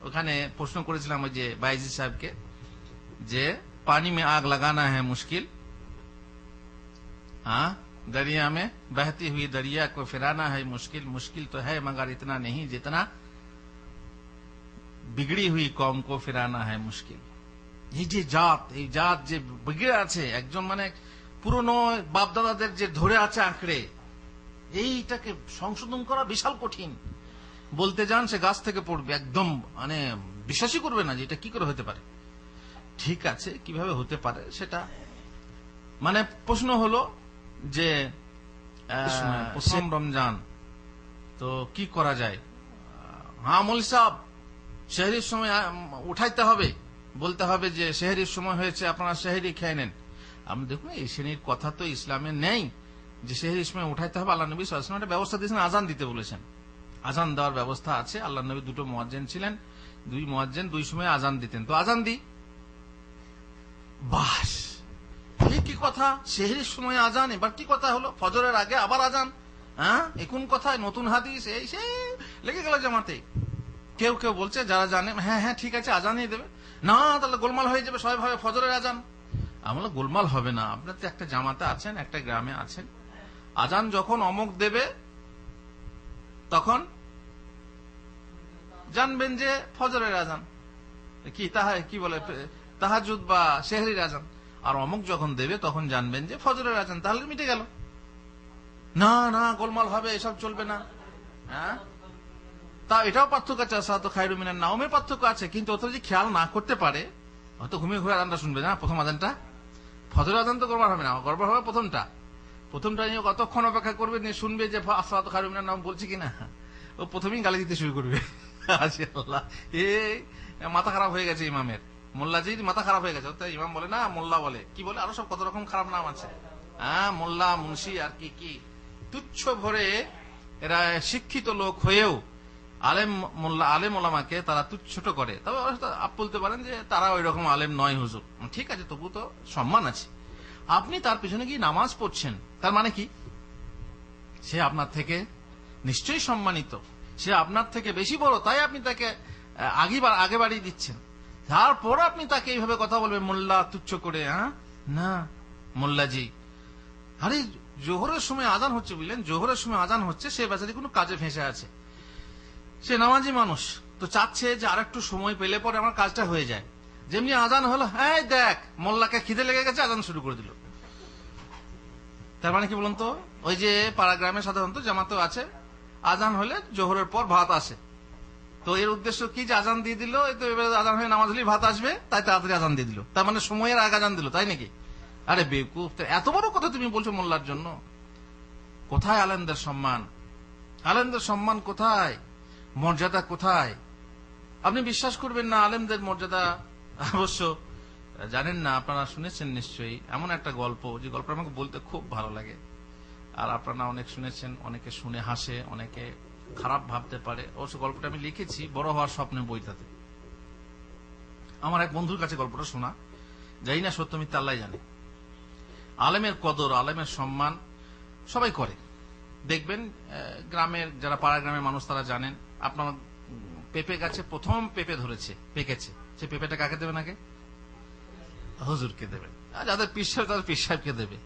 ওখানে প্রশ্ন করেছিলাম ওই যে বাইজি সাহেবকে, যে পানি में आग लगाना है मुश्किल, हाँ दरिया में बहती हुई दरिया को फिराना है मुश्किल, मुश्किल तो है मगर इतना नहीं जितना बिगड़ी हुई कौम को फिराना है मुश्किल। এই জাত যে বিগড়ে আছে, একজন পুরনো বাপদাদাদের যে ধরে আছে আঁকড়ে, এইটাকে সংশোধন করা বিশাল কঠিন। বলতে যান সে গাছ থেকে পড়বে, একদম বিশ্বাসই করবে না যে এটা কি করে হতে পারে। ঠিক আছে, কিভাবে হতে পারে সেটা প্রশ্ন হলো যে প্রথম রমজান, তো কি করা যায়? হ্যাঁ মৌলী সাহেব, সেহরির সময় উঠাইতে হবে, বলতে হবে যে সেহরির সময় হয়েছে, আপনারা সেহরি খেয়ে নেন। আমি দেখুন, এই শ্রেণীর কথা তো ইসলামে নেই যে সেহরির সময় উঠাইতে হবে। আল্লাহ নবী সাল্লাল্লাহু আলাইহি ওয়াসাল্লাম একটা ব্যবস্থা দিয়েছেন, আজান দিতে বলেছেন, আজান দেওয়ার ব্যবস্থা আছে। আল্লাহ নবী দুটো মুয়াজ্জিন ছিলেন, দুই মুয়াজ্জিন দুই সময় আজান দিতেন, তো আজান দিই বাস। এই কি কথা, সেহরির সময় আজান, এবার কি কথা হলো, ফজরের আগে আবার আজান, হ্যাঁ এখন কথায় নতুন হাদিস, এই সে লেগে গেল জামাতে। কেউ কেউ বলছে যারা জানে, হ্যাঁ হ্যাঁ ঠিক আছে আজানই দেবে, না তাহলে গোলমাল হয়ে যাবে, সবাই ভাবে ফজরের আজান। আমরা গোলমাল হবে না, আপনার তো একটা জামাতে আছেন, একটা গ্রামে আছেন, আজান যখন অমুক দেবে তখন জানবেন যে ফজরের আজান, কি বলে তাহাজ্জুদ বা সেহরির আজান। আর অমুক যখন দেবে তখন জানবেন যে ফজরের আজান, তাহলে মিটে গেল। না না, গোলমাল হবে, এসব চলবে না। হ্যাঁ, তা এটাও পার্থক্য আছে, সালাতু খায়রুম মিনান নাওমের পার্থক্য আছে। কিন্তু ওটা যদি খেয়াল না করতে পারে, হয়তো ঘুমিয়ে ঘুরে আজানটা শুনবে না, প্রথম আজানটা, ফজরের আজান তো গড়বড় হবে না, গড়বড় হবে প্রথমটা নিয়ে কতক্ষণ অপেক্ষা করবে, নিয়ে শুনবে যে সালাতু খায়রুম মিনান নাওম বলছে কিনা, ও প্রথমেই গালি দিতে শুরু করবে। আল্লাহ, মাথা খারাপ হয়ে গেছে ইমামের, মোল্লাজির মাথা খারাপ হয়ে গেছে। ইমাম বলে না, মোল্লা বলে, কি বলে, আরো সব কত রকম খারাপ নাম আছে। হ্যাঁ, মোল্লা, মুন্সি, আর কি কি তুচ্ছ ভরে এরা শিক্ষিত লোক হয়েও আলেম ওলামাকে তারা ছোট করে। তবে আপ বলতে পারেন যে তারা ওই রকম আলেম নয় হুজুর, ঠিক আছে, তবু তো সম্মান আছে। আপনি তার পিছনে গিয়ে নামাজ পড়ছেন, তার মানে কি, সে আপনার থেকে নিশ্চয়ই সম্মানিত, সে আপনার থেকে বেশি বড়, তাই আপনি তাকে আগে বাড়িয়ে দিচ্ছেন। তারপর আপনি তাকে এইভাবে কথা বলবেন মোল্লা তুচ্ছ করে। হ্যাঁ না, মোল্লাজি, আরে জোহরের সময় আজান হচ্ছে, বুঝলেন, জোহরের সময় আজান হচ্ছে, সে বেচারি কোনো কাজে ফেঁসে আছে, সে নামাজি মানুষ, তো চাচ্ছে যে আর একটু সময় পেলে পরে আমার কাজটা হয়ে যায়। যেমনি আজান হলো, হ্যাঁ দেখ মোল্লাকে খিদে লেগে গেছে, আজান শুরু করে দিল। তার মানে কি বলুন তো, ওই যে পাড়া গ্রামে সাধারণত জামাতও আছে, আজান হলে জোহরের পর ভাত আসে, তো এর উদ্দেশ্য কি, যে আজান দিয়ে দিল, এই তো এবারে আজান হয়ে নামাজ হলেই ভাত আসবে, তাই তাড়াতাড়ি আজান দিয়ে দিল, তার মানে সময়ের আগে আজান দিল, তাই নাকি? আরে বেকুফ, এত বড় কথা তুমি বলছো মোল্লার জন্য? কোথায় আলেমদের সম্মান? আলেমদের সম্মান কোথায়? মর্যাদা কোথায়? আপনি বিশ্বাস করবেন না, আলেমদের মর্যাদা অবশ্য জানেন না, আপনারা শুনেছেন নিশ্চয়ই এমন একটা গল্প, যে গল্পটা আমাকে বলতে খুব ভালো লাগে, আর আপনারা অনেক শুনেছেন, অনেকে শুনে হাসে, অনেকে খারাপ ভাবতে পারে। অবশ্য গল্পটা আমি লিখেছি বড় হওয়ার স্বপ্নে বইটাতে। আমার এক বন্ধুর কাছে গল্পটা শোনা, যাই না সত্য মিথ্যা আল্লাহ জানে। আলেমের কদর, আলেমের সম্মান সবাই করে। দেখবেন গ্রামের যারা পাড়া গ্রামের মানুষ তারা জানেন, আপনার পেঁপে গাছে প্রথম পেঁপে ধরেছে, পেকেছে, সে পেঁপেটা কাকে দেবে? নাকি হুজুরকে দেবে, আর যাদের পীর সাহেব তাদের পীর সাহেবকে দেবে।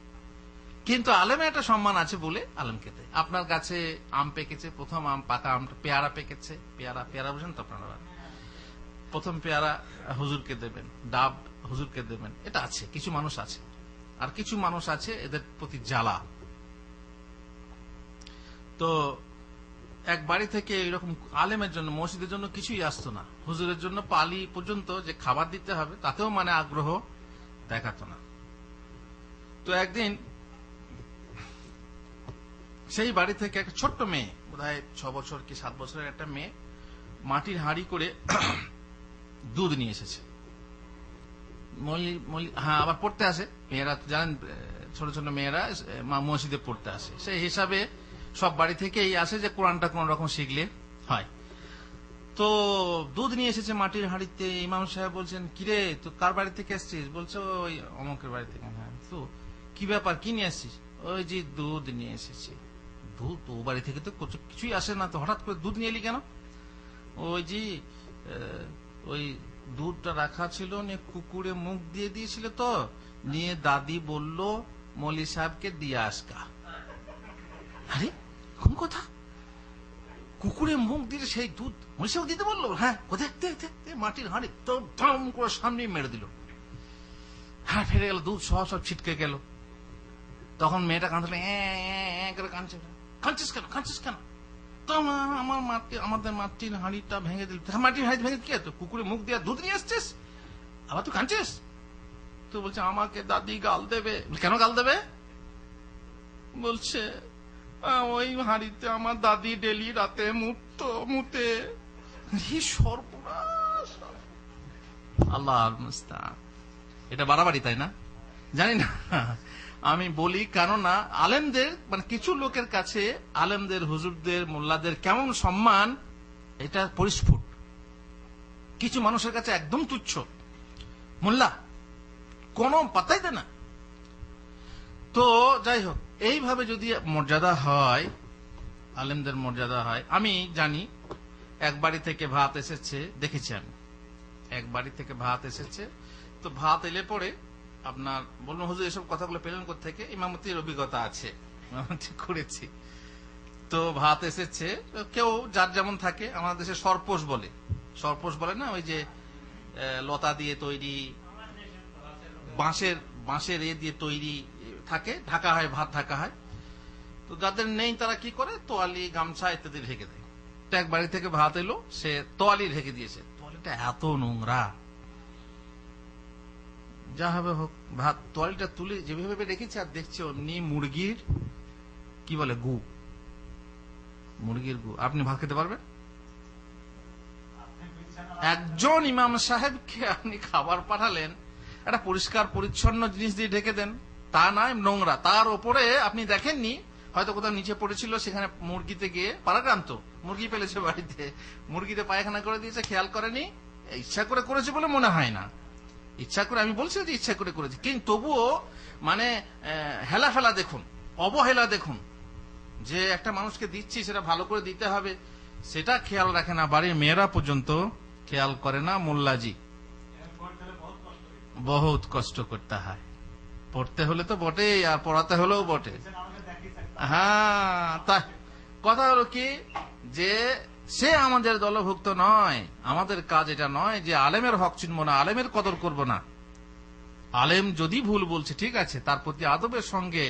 কিন্তু আলেমের একটা সম্মান আছে বলে আলেমকে দেয়। আপনার গাছে আম পেকেছে, প্রথম আম, পাকা আম, পেয়ারা পেকেছে, পেয়ারা বুঝেন তো আপনারা, প্রথম পেয়ারা হুজুরকে দেবেন, ডাব হুজুরকে দেবেন, এটা আছে। কিছু মানুষ আছে, আর কিছু মানুষ আছে এদের প্রতি জ্বালা। তো এক বাড়ি থেকে এরকম আলেমের জন্য, মসজিদের জন্য কিছুই আসতো না, হুজুরের জন্য পালি পর্যন্ত যে খাবার দিতে হবে তাতেও মানে আগ্রহ দেখাতো না। তো একদিন সেই বাড়ি থেকে একটা ছোট্ট মেয়ে, বোধহয় 6 বছর কি 7 বছরের একটা মেয়ে, মাটির হাঁড়ি করে দুধ নিয়ে এসেছে। হ্যাঁ, আবার পড়তে আসে মেয়েরা, জানেন ছোট ছোট মেয়েরা মসজিদে পড়তে আসে, সেই হিসাবে সব বাড়ি থেকেই আসে যে কোরআনটা কোন রকম শিখলে হয়। তো দুধ নিয়ে এসেছে মাটির হাঁড়িতে। ইমাম সাহেব বলছেন, কিরে তো কার বাড়ি থেকে এসছিস? বলছে ওই অমুকের বাড়ি থেকে। হ্যাঁ, তো কি ব্যাপার, কি নিয়ে আসছিস? ওই যে দুধ নিয়ে এসেছি। দুধ তো বাড়ি থেকে তো কিছুই আসে না, তো হঠাৎ করে দুধ নিয়ে এলি কেন? ওই যে ওই দুধটা রাখা ছিল, নিয়ে কুকুরে মুখ দিয়ে দিয়েছিল, তো নিয়ে দাদি বলল মৌলী সাহেবকে দিয়ে আসকা। আরে কোন কথা, কুকুরে মুখ দিয়ে সেই দুধ মৌলী সাহেব দিতে বললো? হ্যাঁ, কোথায়? মাটির হাঁড়ি তো ধম করে সামনে মেরে দিল, হ্যাঁ ফেরে গেল, দুধ সব ছিটকে গেল। তখন মেয়েটা কাঁদলে, করে কাঁদছিস কেন? তো আমাদের মাটির হাঁড়িটা ভেঙে দিল। মাটির হাঁড়ি ভেঙে কি, তো কুকুরে মুখ দিয়ে দুধ নিয়ে আসছিস, আবার তুই কাঁদছিস? তো বলছে আমাকে দাদি গাল দেবে। কেন গাল দেবে? বলছে ওই হাঁড়িতে আমার দাদি ডেলি রাতে মুতে। সর্বনাশ, আল্লাহর মুস্তাআন। এটা বাড়াবাড়ি, তাই না? জানি না, আমি বলি, কেননা আলেমদের মানে কিছু লোকের কাছে আলেমদের, হুজুরদের, মোল্লাদের কেমন সম্মান এটা পরিস্ফুট। কিছু মানুষের কাছে একদম তুচ্ছ, মোল্লা কোনো পাত্তাই দেয় না। তো যাই হোক, এইভাবে যদি মর্যাদা হয়, আলেমদের মর্যাদা হয়। আমি জানি এক বাড়ি থেকে ভাত এসেছে, দেখেছি আমি, এক বাড়ি থেকে ভাত এসেছে। তো ভাত এলে পরে আপনার বললাম, হুজুর এসব কথাগুলো পেলেন কোথা থেকে? ইমামতির অভিজ্ঞতা আছে, ইমামতি করেছি। তো ভাত এসেছে, কেউ যার যেমন থাকে, আমাদের দেশে সরপোষ বলে, সরপোষ বলে না, ওই যে লতা দিয়ে তৈরি, বাঁশের দিয়ে তৈরি থাকে, ঢাকা হয়, ভাত ঢাকা হয়। তো যাদের নেই তারা কি করে, তোয়ালি গামছা ইত্যাদি ঢেকে দেয়। এক বাড়ি থেকে ভাত এলো, সে তোয়ালি ঢেকে দিয়েছে, তোয়ালিটা এত নোংরা, যা হবে হোক, ভাত তোয়ালিটা তুলে যেভাবে রেখেছে আর দেখছে অমনি মুরগির কি বলে গু, মুরগির গু। আপনি ভাত খেতে পারবেন? একজন ইমাম সাহেবকে আপনি খাবার পাঠালেন, একটা পরিষ্কার পরিচ্ছন্ন জিনিস দিয়ে ঢেকে দেন, তা নয় নোংরা। তার উপরে আপনি দেখেননি, হয়তো কোথাও নিচে পড়েছিল, সেখানে মুরগিতে গিয়ে পারাক্রান্ত মুরগি পেলেছে বাড়িতে, মুরগিতে পায়খানা করে দিয়েছে, খেয়াল করেনি, ইচ্ছা করে করেছে বলে মনে হয় না, ইচ্ছা করে, আমি বলছি যে ইচ্ছা করে করেছে, কিন্তু তবুও মানে হেলা ফেলা দেখুন, অবহেলা দেখুন, যে একটা মানুষকে দিচ্ছি সেটা ভালো করে দিতে হবে, সেটা খেয়াল রাখে না। বাড়ির মেয়েরা পর্যন্ত খেয়াল করে না। মোল্লাজি, বহুত কষ্ট করতে হয়, পড়তে হলে তো বটে, আর পড়াতে হলেও বটে। হ্যাঁ, তা কথা হলো কি, যে সে আমাদের দলভুক্ত নয়, আমাদের কাজ এটা নয় যে আলেমের হক চিনব না, আলেমের কদর করব না। আলেম যদি ভুল বলছে, ঠিক আছে, তার প্রতি আদবের সঙ্গে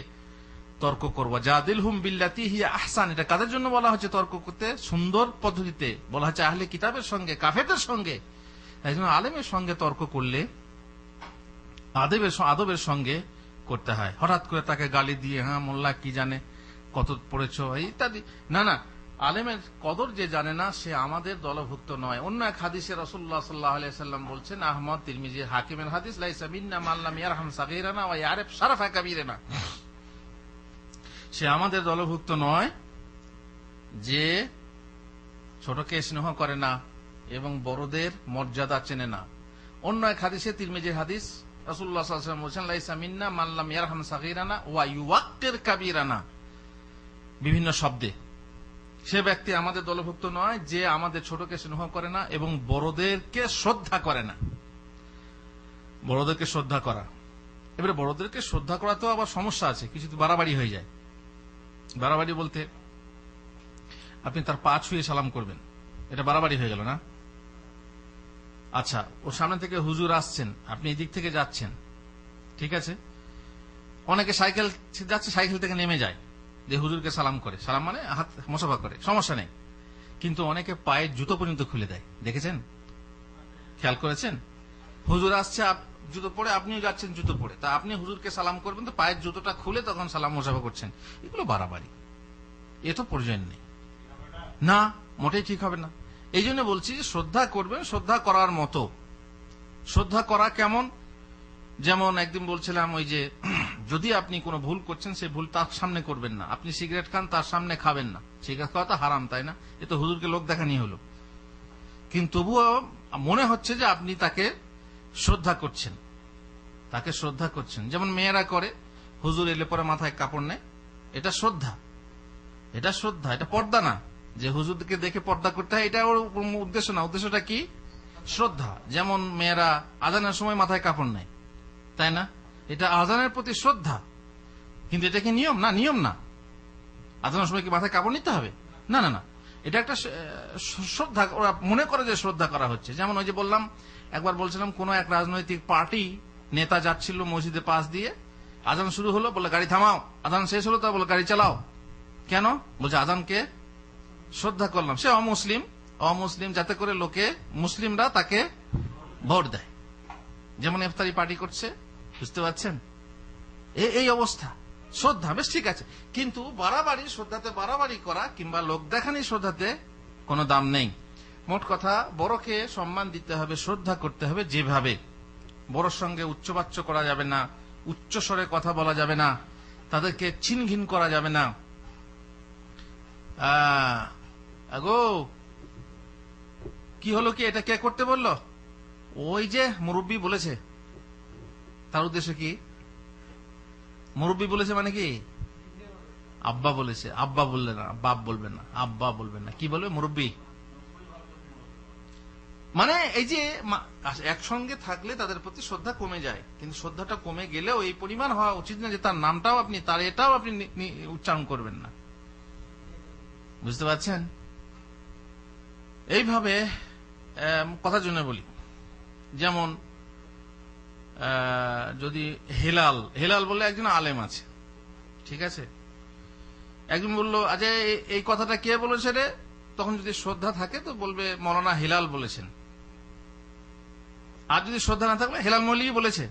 তর্ক করবো। জাদিলহুম বিল্লাতি হিয়া আহসান, এটা কাদের জন্য বলা হচ্ছে? তর্ক করতে সুন্দর পদ্ধতিতে বলা হচ্ছে আহলে কিতাবের সঙ্গে, কাফেরদের সঙ্গে। তাই জন্য আলেমের সঙ্গে তর্ক করলে আদবের সঙ্গে করতে হয়। হঠাৎ করে তাকে গালি দিয়ে, হ্যাঁ মোল্লা কি জানে, কত পড়েছ ইত্যাদি, না না, আলেমের কদর যে জানে না সে আমাদের দলভুক্ত নয়। অন্য এক হাদিসে রাসূলুল্লাহ সাল্লাল্লাহু আলাইহি সাল্লাম বলছেন, আহমদ, তিরমিজি, হাকিমের হাদিস, লাইসা মিন্না মান লাম ইয়ারহাম সাগীরানা ওয়া ইয়ারিফ শারাফা কাবীরানা, সে আমাদের দলভুক্ত নয় যে ছোটকে স্নেহ করে না এবং বড়দের মর্যাদা চেনে না। অন্য এক হাদিসে, তিরমিজির হাদিস, রাসূলুল্লাহ সাল্লাল্লাহু আলাইহি ওয়াসাল্লাম বলেছেন, লাইসা মিন্না মান লাম ইয়ারহাম সাগীরানা ওয়া ইউওয়াক্কির কাবীরানা, বিভিন্ন শব্দে, সে ব্যক্তি আমাদের দলভুক্ত নয় যে আমাদের ছোটকে স্নেহ করে না এবং বড়দেরকে শ্রদ্ধা করে না। বড়দেরকে শ্রদ্ধা করা, এবারে বড়দেরকে শ্রদ্ধা করা তো আবার সমস্যা আছে, কিছু তো বাড়াবাড়ি হয়ে যায়। বাড়াবাড়ি বলতে আপনি তার পা ছুঁয়ে সালাম করবেন, এটা বাড়াবাড়ি হয়ে গেল না? আচ্ছা, ওর সামনে থেকে হুজুর আসছেন, আপনি এই দিক থেকে যাচ্ছেন, ঠিক আছে, অনেকে সাইকেল যাচ্ছে, সাইকেল থেকে নেমে যায়, যে হুজুরকে সালাম করে, সালাম মানে হাত মোসাফা করে, সমস্যা নেই, কিন্তু অনেকে পায়ের জুতো পর্যন্ত খুলে দেয়, দেখেছেন, খেয়াল করেছেন? হুজুর আসছে জুতো পরে, আপনিও যাচ্ছেন জুতো পরে, তা আপনি হুজুরকে সালাম করবেন তো পায়ের জুতোটা খুলে তখন সালাম মোসাফা করছেন, এগুলো বাড়াবাড়ি, এ তো প্রয়োজন নেই, না, মোটেই ঠিক হবে না। এই জন্য বলছি যে শ্রদ্ধা করবেন, শ্রদ্ধা করার মতো। শ্রদ্ধা করা কেমন? যেমন একদিন বলছিলাম, ওই যে যদি আপনি কোনো ভুল করছেন, সেই ভুল তার সামনে করবেন না। আপনি সিগারেট খান, তার সামনে খাবেন না, সিগারেট খাওয়া তো হারাম, তাই না? এ তো হুজুরকে লোক দেখানি হলো, কিন্তু তবুও মনে হচ্ছে যে আপনি তাকে শ্রদ্ধা করছেন, তাকে শ্রদ্ধা করছেন। যেমন মেয়েরা করে, হুজুর এলে পরে মাথায় কাপড় নেয়, এটা শ্রদ্ধা, এটা শ্রদ্ধা, এটা পর্দা না, যে হুজুরকে দেখে পর্দা করতে হয়, এটা ওর উদ্দেশ্য না। উদ্দেশ্যটা কি? শ্রদ্ধা। যেমন মেয়েরা আজানের সময় মাথায় কাপড় নেয়, তাই না? এটা আজানের প্রতি শ্রদ্ধা, কিন্তু এটা কি নিয়ম? না, নিয়ম না। আজানের সময় কি মাথায় কাপড় নিতে হবে? না না না, এটা একটা শ্রদ্ধা, ওরা মনে করে যে শ্রদ্ধা করা হচ্ছে। যেমন ওই যে বললাম, একবার বলছিলাম, কোন এক রাজনৈতিক পার্টি নেতা যাচ্ছিল মসজিদের পাশ দিয়ে, আজান শুরু হলো, বলে গাড়ি থামাও, আজান শেষ হলো, তা বলে গাড়ি চালাও। কেন? বলছে আজানকে শ্রদ্ধা করলাম। সে অমুসলিম, যাতে করে লোকে, মুসলিমরা তাকে ভোট দেয়। যেমন ইফতারি পার্টি করছে, বুঝতে পারছেন? এই অবস্থা। শ্রদ্ধা বেশ ঠিক আছে, কিন্তু বাড়াবাড়ি, শ্রদ্ধাতে বাড়াবাড়ি করা কিংবা লোক দেখানি শ্রদ্ধাতে কোনো দাম নেই। মোট কথা, বড়কে সম্মান দিতে হবে, শ্রদ্ধা করতে হবে যেভাবে। বড়র সঙ্গে উচ্চবাচ্য করা যাবে না, উচ্চ স্বরে কথা বলা যাবে না, তাদেরকে ছিনঘিন করা যাবে না। আগো কি হলো, কি এটা কে করতে বলল? ওই যে মুরব্বী বলেছে। তার উদ্দেশ্য কি? মুরব্বী বলেছে মানে কি? আব্বা বলেছে। আব্বা বললেন না, বাপ বলবেন না, আব্বা বলবেন না, কি বলবে? মুরব্বী। মানে এই যে একসঙ্গে থাকলে তাদের প্রতি শ্রদ্ধা কমে যায়, কিন্তু শ্রদ্ধাটা কমে গেলেও এই পরিমাণ হওয়া উচিত না যে তার নামটাও আপনি, তার এটাও আপনি উচ্চারণ করবেন না। বুঝতে পারছেন? এইভাবে কথার জন্য বলি, যেমন যদি হেলাল হেলাল বলে একজন আলেম আছে, ঠিক আছে, একজন বললো আচ্ছা এই কথাটা কে বলেছে রে, তখন যদি শ্রদ্ধা থাকে তো বলবে মৌলানা হেলাল বলেছেন, আর যদি শ্রদ্ধা না থাকলে হেলাল মৌলভী বলেছে।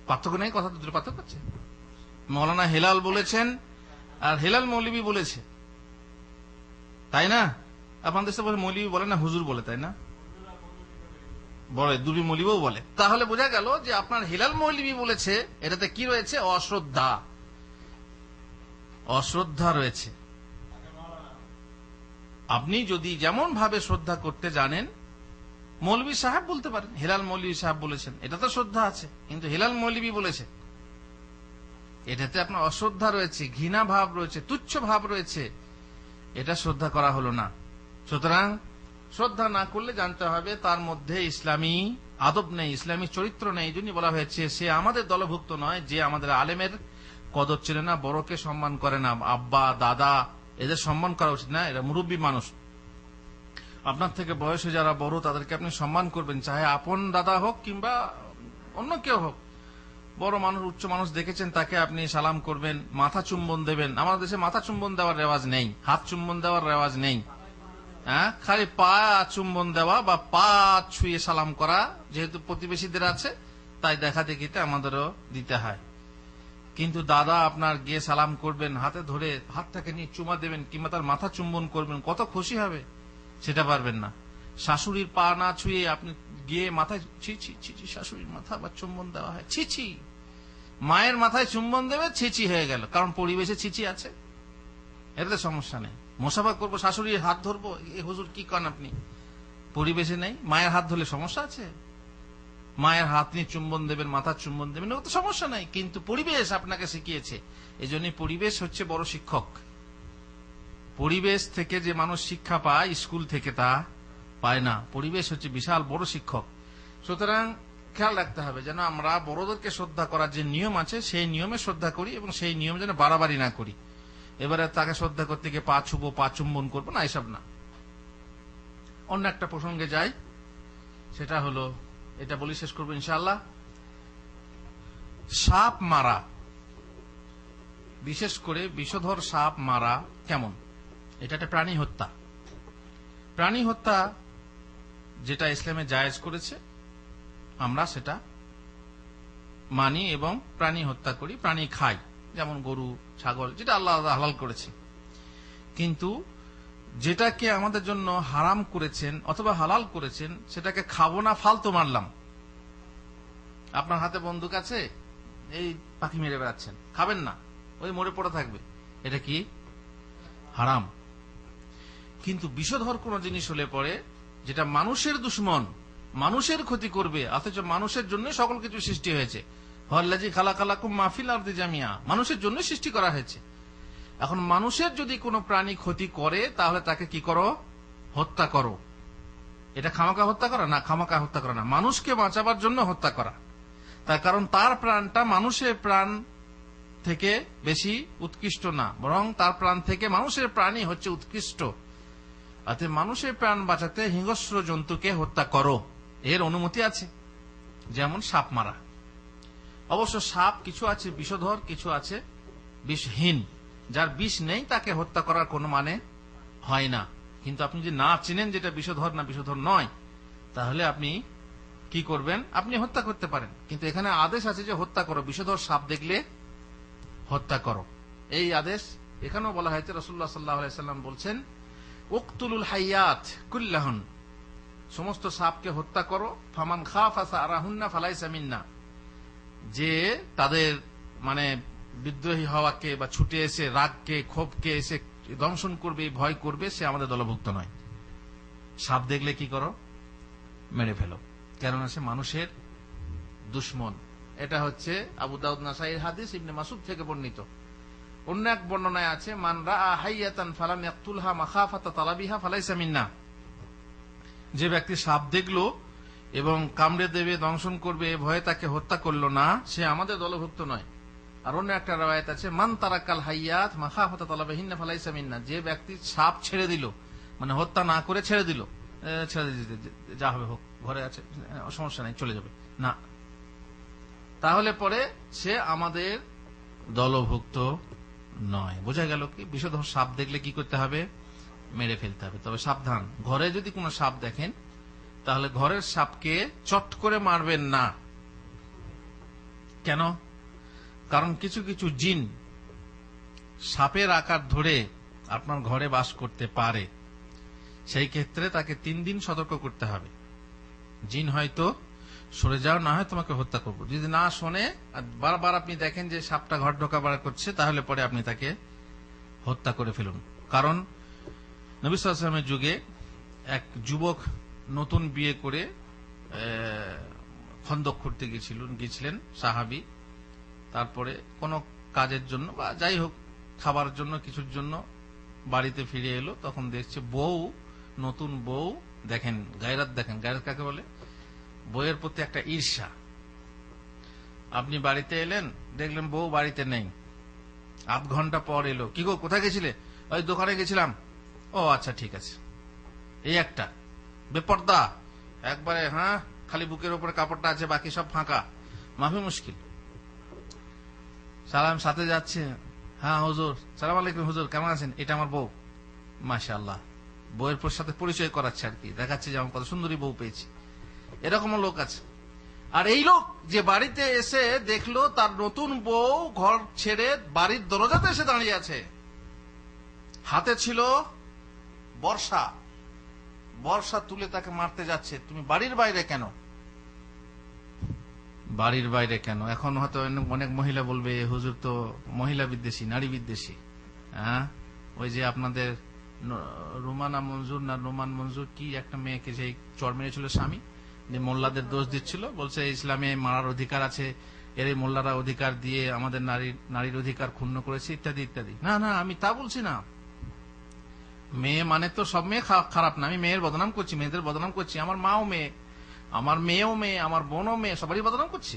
পার্থক্য নেই, কথা দুটো পার্থক্য আছে। মৌলানা হেলাল বলেছেন আর হেলাল মৌলভী বলেছে, তাই না? আপনাদের দেশে মৌলভী বলে না, হুজুর বলে, তাই না? বলে, দুবি মৌলভীও বলে। তাহলে বোঝা গেল যে আপনার হেলাল মৌলভী বলেছে, এটাতে কি রয়েছে? অশ্রদ্ধা, অশ্রদ্ধা রয়েছে। আপনি যদি যেমন ভাবে শ্রদ্ধা করতে জানেন, মৌলভী সাহেব বলতে পারেন হেলাল মৌলভী সাহেব বলেছেন, এটা তো শ্রদ্ধা আছে, কিন্তু হেলাল মৌলভী বলেছে, এটাতে আপনার অশ্রদ্ধা রয়েছে, ঘৃণা ভাব রয়েছে, তুচ্ছ ভাব রয়েছে, এটা শ্রদ্ধা করা হলো না। সুতরাং শ্রদ্ধা না করলে জানতে হবে তার মধ্যে ইসলামী আদব নেই, ইসলামী চরিত্র নেই। এই জন্যই বলা হয়েছে সে আমাদের দলভুক্ত নয়, যে আমাদের আলেমের কদর চেনে না, বড়কে সম্মান করে না, আব্বা দাদা এদের সম্মান করা উচিত না, এরা মুরব্বী মানুষ। আপনার থেকে বয়সে যারা বড় তাদেরকে আপনি সম্মান করবেন, চাহে আপন দাদা হোক কিংবা অন্য কেউ হোক। বড় মানুষ, উচ্চ মানুষ দেখেছেন, তাকে আপনি সালাম করবেন, মাথা চুম্বন দেবেন। আমাদের দেশে মাথা চুম্বন দেওয়ার রেওয়াজ নেই, হাত চুম্বন দেওয়ার রেওয়াজ নেই, হ্যাঁ, খালি পা চুম্বন দেওয়া বা পা ছুঁয়ে সালাম করা, যেহেতু প্রতিবেশীদের আছে তাই দেখা দেখিতে আমাদেরও দিতে হয়। কিন্তু দাদা আপনার গিয়ে সালাম করবেন, হাতে ধরে হাতটাকে নিয়ে চুমা দেবেন কিংবা তার মাথা চুম্বন করবেন, কত খুশি হবে, সেটা পারবেন না। শাশুড়ির পা না ছুঁয়ে আপনি গিয়ে মাথায় ছি ছি ছি ছি, শাশুড়ির মাথা আবার চুম্বন দেওয়া হয়, ছি ছি। মায়ের মাথায় চুম্বন দেবে, ছিচি হয়ে গেল, কারণ পরিবেশে ছিচি আছে, এটাতে সমস্যা নেই। মোসাফা করবো, শাশুড়ির হাত ধরবো, এ হুজুর কি করেন আপনি? পরিবেশে নেই, মায়ের হাত ধরলে সমস্যা আছে? মায়ের হাত নিয়ে চুম্বন দেবেন, মাথা চুম্বন দেবেন, ও তো সমস্যা নাই, কিন্তু পরিবেশ আপনাকে শিখিয়েছে। এই জন্য পরিবেশ হচ্ছে বড় শিক্ষক। পরিবেশ থেকে যে মানুষ শিক্ষা পায়, স্কুল থেকে তা পায় না। পরিবেশ হচ্ছে বিশাল বড় শিক্ষক। সুতরাং খেয়াল রাখতে হবে যেন আমরা বড়দেরকে শ্রদ্ধা করার যে নিয়ম আছে সেই নিয়মে শ্রদ্ধা করি, এবং সেই নিয়ম যেন বাড়াবাড়ি না করি। এবারে তাকে শ্রদ্ধা করতে গিয়ে পা ছুবো, পা চুম্বন করবো না, এসব না। অন্য একটা প্রসঙ্গে যাই, সেটা হলো, এটা বলি শেষ করবো ইনশাআল্লাহ। সাপ মারা, বিশেষ করে বিষধর সাপ মারা কেমন? এটা একটা প্রাণী হত্যা। প্রাণী হত্যা যেটা ইসলামে জায়েজ করেছে, আমরা সেটা মানি এবং প্রাণী হত্যা করি, প্রাণী খাই, যেমন গরু ছাগল, যেটা আল্লাহ হালাল করেছে। কিন্তু যেটাকে আমাদের জন্য হারাম করেছেন অথবা হালাল করেছেন, সেটাকে খাবো না, ফালতু মারলাম। আপনার হাতে বন্দুক আছে, এই পাখি মেরে বেড়াচ্ছেন, খাবেন না, ওই মরে পড়ে থাকবে, এটা কি? হারাম। কিন্তু বিষধর কোন জিনিস হলে পরে, যেটা মানুষের দুশ্মন, মানুষের ক্ষতি করবে, অথচ মানুষের জন্য সকল কিছু সৃষ্টি হয়েছে, হল্লাজি খালাকালাকুম মাহফিল আরদি জামিয়া, মানুষের জন্য সৃষ্টি করা হয়েছে। এখন মানুষের যদি কোনো প্রাণী ক্ষতি করে, তাহলে তাকে কি করো? হত্যা করো। এটা খামাকা হত্যা করা না, খামাকা হত্যা করা না, মানুষকে বাঁচাবার জন্য হত্যা করা। তার কারণ তার প্রাণটা মানুষের প্রাণ থেকে বেশি উৎকৃষ্ট না, বরং তার প্রাণ থেকে মানুষের প্রাণই হচ্ছে উৎকৃষ্ট। অতএব মানুষের প্রাণ বাঁচাতে হিংস্র জন্তুকে হত্যা করো, এর অনুমতি আছে। যেমন সাপ মারা। অবশ্য সাপ কিছু আছে বিষধর, কিছু আছে বিষহীন। যার বিষ নেই তাকে হত্যা করার কোনো মানে হয় না। কিন্তু আপনি যদি না চিনেন যেটা বিষধর না বিষধর নয়, তাহলে আপনি কি করবেন? আপনি হত্যা করতে পারেন। কিন্তু এখানে আদেশ আছে যে হত্যা করো, বিষধর সাপ দেখলে হত্যা করো, এই আদেশ এখানেও বলা হয়েছে। রাসূলুল্লাহ সাল্লাল্লাহু আলাইহি ওয়াসাল্লাম বলছেন, উকতুলুল হাইয়াত কুল্লাহুন, সমস্ত সাপকে হত্যা করো। ফামান খাফা সারাহুন্না ফালাইসা মিন্না, যে তাদের মানে বিদ্রোহী হওয়াকে বা ছুটে এসে রাগকে ক্ষোভকে এসে দংশন করবে, ভয় করবে, সে আমাদের দলভুক্ত নয়। সাপ দেখলে কি করো? মেরে ফেলো, কেননা সে মানুষের দুশ্মন। এটা হচ্ছে আবু দাউদ নাসাইর হাদিস, ইবনে মাসউদ থেকে বর্ণিত। অন্য এক বর্ণনায় আছে, মান রাআ হাইয়াতান ফালাম ইয়াকতুলহা মাখাফাতা তালাবিহা ফালাইসা মিন্না, যে ব্যক্তি সাপ দেখলো এবং কামড়ে দেবে, দংশন করবে, ভয়ে তাকে হত্যা করলো না, সে আমাদের দলভুক্ত নয়। আর অন্য একটা রাওয়ায়াত আছে মান তারাকাল হাইয়াত মাখাফাতা তালাবিহিন্না ফালাইসা মিন্না, যে ব্যক্তি সাপ ছেড়ে দিল, মানে হত্যা না করে ছেড়ে দিল, ছেড়ে দিতে যা হবে হোক, ঘরে আছে সমস্যা নেই চলে যাবে না, তাহলে পরে সে আমাদের দলভুক্ত নয়। বোঝা গেল কি? বিষধর সাপ দেখলে কি করতে হবে? মেরে ফেলতে হবে। তবে সাবধান, ঘরে যদি কোনো সাপ দেখেন তাহলে ঘরের সাপকে চট করে মারবেন না। কেন? কারণ কিছু কিছু জিন সাপের আকার ধরে আপনার ঘরে বাস করতে পারে, সেই ক্ষেত্রে তাকে 3 দিন সতর্ক করতে হবে। জিন হয়তো সরে যাও, না হয় তোমাকে হত্যা করবো। যদি না শোনে আর বারবার আপনি দেখেন যে সাপটা ঘর ঢোকা বার করছে, তাহলে পরে আপনি তাকে হত্যা করে ফেলুন। কারণ নবী সাল্লাল্লাহু আলাইহি ওয়াসাল্লামের যুগে এক যুবক নতুন বিয়ে করে খন্দক করতে গিয়েছিলেন সাহাবী। তারপরে কোনো কাজের জন্য বা যাই হোক খাবার জন্য কিছুর জন্য বাড়িতে ফিরে এলো, তখন দেখছে বউ, নতুন বউ, দেখেন গায়রাত, দেখেন গায়রাত কাকে বলে? বউয়ের প্রতি একটা ঈর্ষা। আপনি বাড়িতে এলেন, দেখলেন বউ বাড়িতে নেই, আধ ঘন্টা পর এলো, কি গো কোথায় গেছিলে? ওই দোকানে গেছিলাম। ও আচ্ছা ঠিক আছে। এই একটা বেপর্দা একবারে, হ্যাঁ খালি বুকের উপরে কাপড়টা আছে, বাকি সব ফাঁকা, মাফি মুশকিল। সালাম সাথে যাচ্ছে, হ্যাঁ হুজুর, সালাম আলাইকুম হুজুর, কেমন আছেন? এটা আমার বউ। মাশাআল্লাহ, বউয়ের সাথে পরিচয় করাচ্ছে আর কি, দেখাচ্ছে যে আমার কত সুন্দরী বউ পেয়েছি। এরকমও লোক আছে। আর এই লোক যে বাড়িতে এসে দেখলো তার নতুন বউ ঘর ছেড়ে বাড়ির দরজাতে এসে দাঁড়িয়ে আছে, হাতে ছিল বর্ষা, বর্ষা তুলে তাকে মারতে যাচ্ছে। তুমি বাড়ির বাইরে কেন? বাড়ির বাইরে কেন? এখন হয়তো অনেক মহিলা বলবে হুজুর তো মহিলা বিদ্বেষী, নারী বিদ্বেষী। হ্যাঁ, ওই যে আপনাদের রুমানা মঞ্জুর না রোমান মঞ্জুর কি একটা মেয়েকে যে চড় মেরেছিল স্বামী, যে মোল্লাদের দোষ দিচ্ছিল, বলছে ইসলামে মারার অধিকার আছে, এর মোল্লারা অধিকার দিয়ে আমাদের নারীর অধিকার ক্ষুণ্ণ করেছে, ইত্যাদি ইত্যাদি। না না, আমি তা বলছি না। মেয়ে মানে তো সব মেয়ে খারাপ না, আমি মেয়ের বদনাম করছি, মেয়েদের বদনাম করছি। আমার মাও মেয়ে, আমার মেয়েও মেয়ে, আমার বোনও মেয়ে, সবারই বদনাম করছি।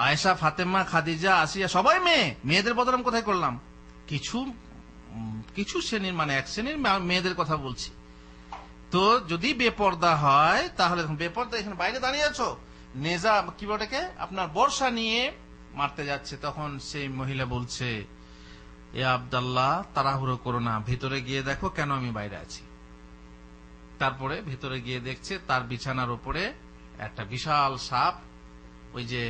আয়েশা, ফাতেমা, খাদিজা, আসিয়া সবাই মেয়ে, মেয়েদের বদনাম কোথায় করলাম? কিছু কিছু শ্রেণীর, মানে এক শ্রেণীর মেয়েদের কথা বলছি। তো যদি বেপর্দা হয় তাহলে, বেপর্দা এখানে বাইরে দাঁড়িয়ে আছো, নেজা কি বলেকে আপনার বর্ষা নিয়ে মারতে যাচ্ছে, তখন সেই মহিলা বলছে এ আব্দুল্লাহ তাড়াহুড়ো করো না, ভিতরে গিয়ে দেখো কেন আমি বাইরে আছি। তারপরে ভিতরে গিয়ে দেখছে তার বিছানার উপরে একটা বিশাল সাপ ওই যে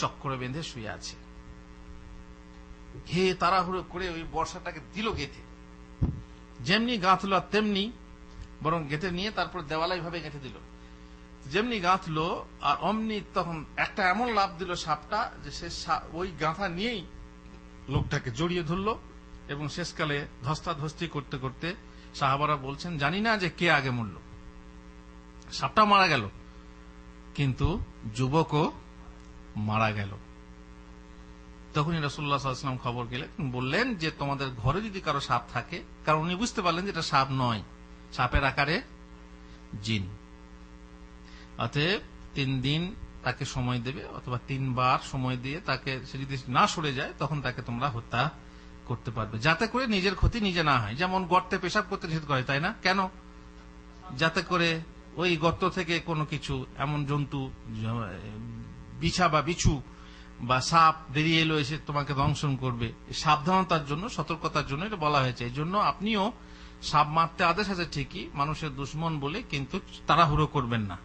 চক্করে বেঁধে শুয়ে আছে। হে তাড়াহুড়ো করে ওই বর্ষাটাকে দিল গেঁথে, যেমনি গাঁথলো তেমনি, বরং গেঁথে নিয়ে তারপর দেওয়ালাই ভাবে গেঁথে দিল, যেমনি গাঁথলো আর অমনি তখন একটা এমন লাফ দিল সাপটা যে সে ওই গাঁথা নিয়েই লোকটাকে জড়িয়ে ধরলো এবং শেষকালে ধস্তাধস্তি করতে করতে সাহাবারা বলছেন জানি না যে কে আগে মরল, সাপটা মারা গেল কিন্তু যুবকও মারা গেল। তখনই রাসূলুল্লাহ সাল্লাল্লাহু আলাইহি ওয়াসাল্লাম খবর গেলেন, বললেন যে তোমাদের ঘরে যদি কারো সাপ থাকে, কারণ উনি বুঝতে পারলেন যে এটা সাপ নয়, সাপের আকারে জিন। অতএব 3 দিন তাকে সময় দেবে, অথবা 3 বার সময় দিয়ে তাকে, সে যদি না সরে যায় তখন তাকে তোমরা হত্যা করতে পারবে, যাতে করে নিজের ক্ষতি নিজে না হয়। যেমন গর্তে পেশাব করতে নিষেধ করে, তাই না? কেন? যাতে করে ওই গর্ত থেকে কোনো কিছু এমন জন্তু, বিছা বা বিছু বা সাপ বেরিয়ে এলো, এসে তোমাকে দংশন করবে, সাবধানতার জন্য, সতর্কতার জন্য এটা বলা হয়েছে। এই জন্য আপনিও সাপ মারতে আদেশ আছে ঠিকই, মানুষের দুশ্মন বলে, কিন্তু তাড়াহুড়ো করবেন না,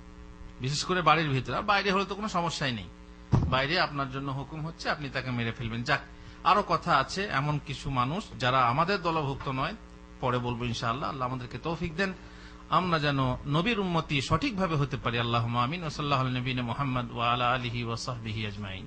বিশেষ করে বাড়ির ভিতরে। বাইরে হলে তো কোনো সমস্যাই নেই, বাইরে আপনার জন্য হুকুম হচ্ছে আপনি তাকে মেরে ফেলবেন। যাক, আরো কথা আছে, এমন কিছু মানুষ যারা আমাদের দলভুক্ত নয়, পরে বলবো ইনশাআল্লাহ। আল্লাহ আমাদেরকে তৌফিক দেন, আমরা যেন নবীর উম্মতি সঠিকভাবে হতে পারি। আল্লাহুম্মা আমিন। ওয়া সাল্লাল্লাহু আলা নবিয়িনা মুহাম্মদ ওয়া আলা আলিহি ওয়া সাহবিহি আজমাইন।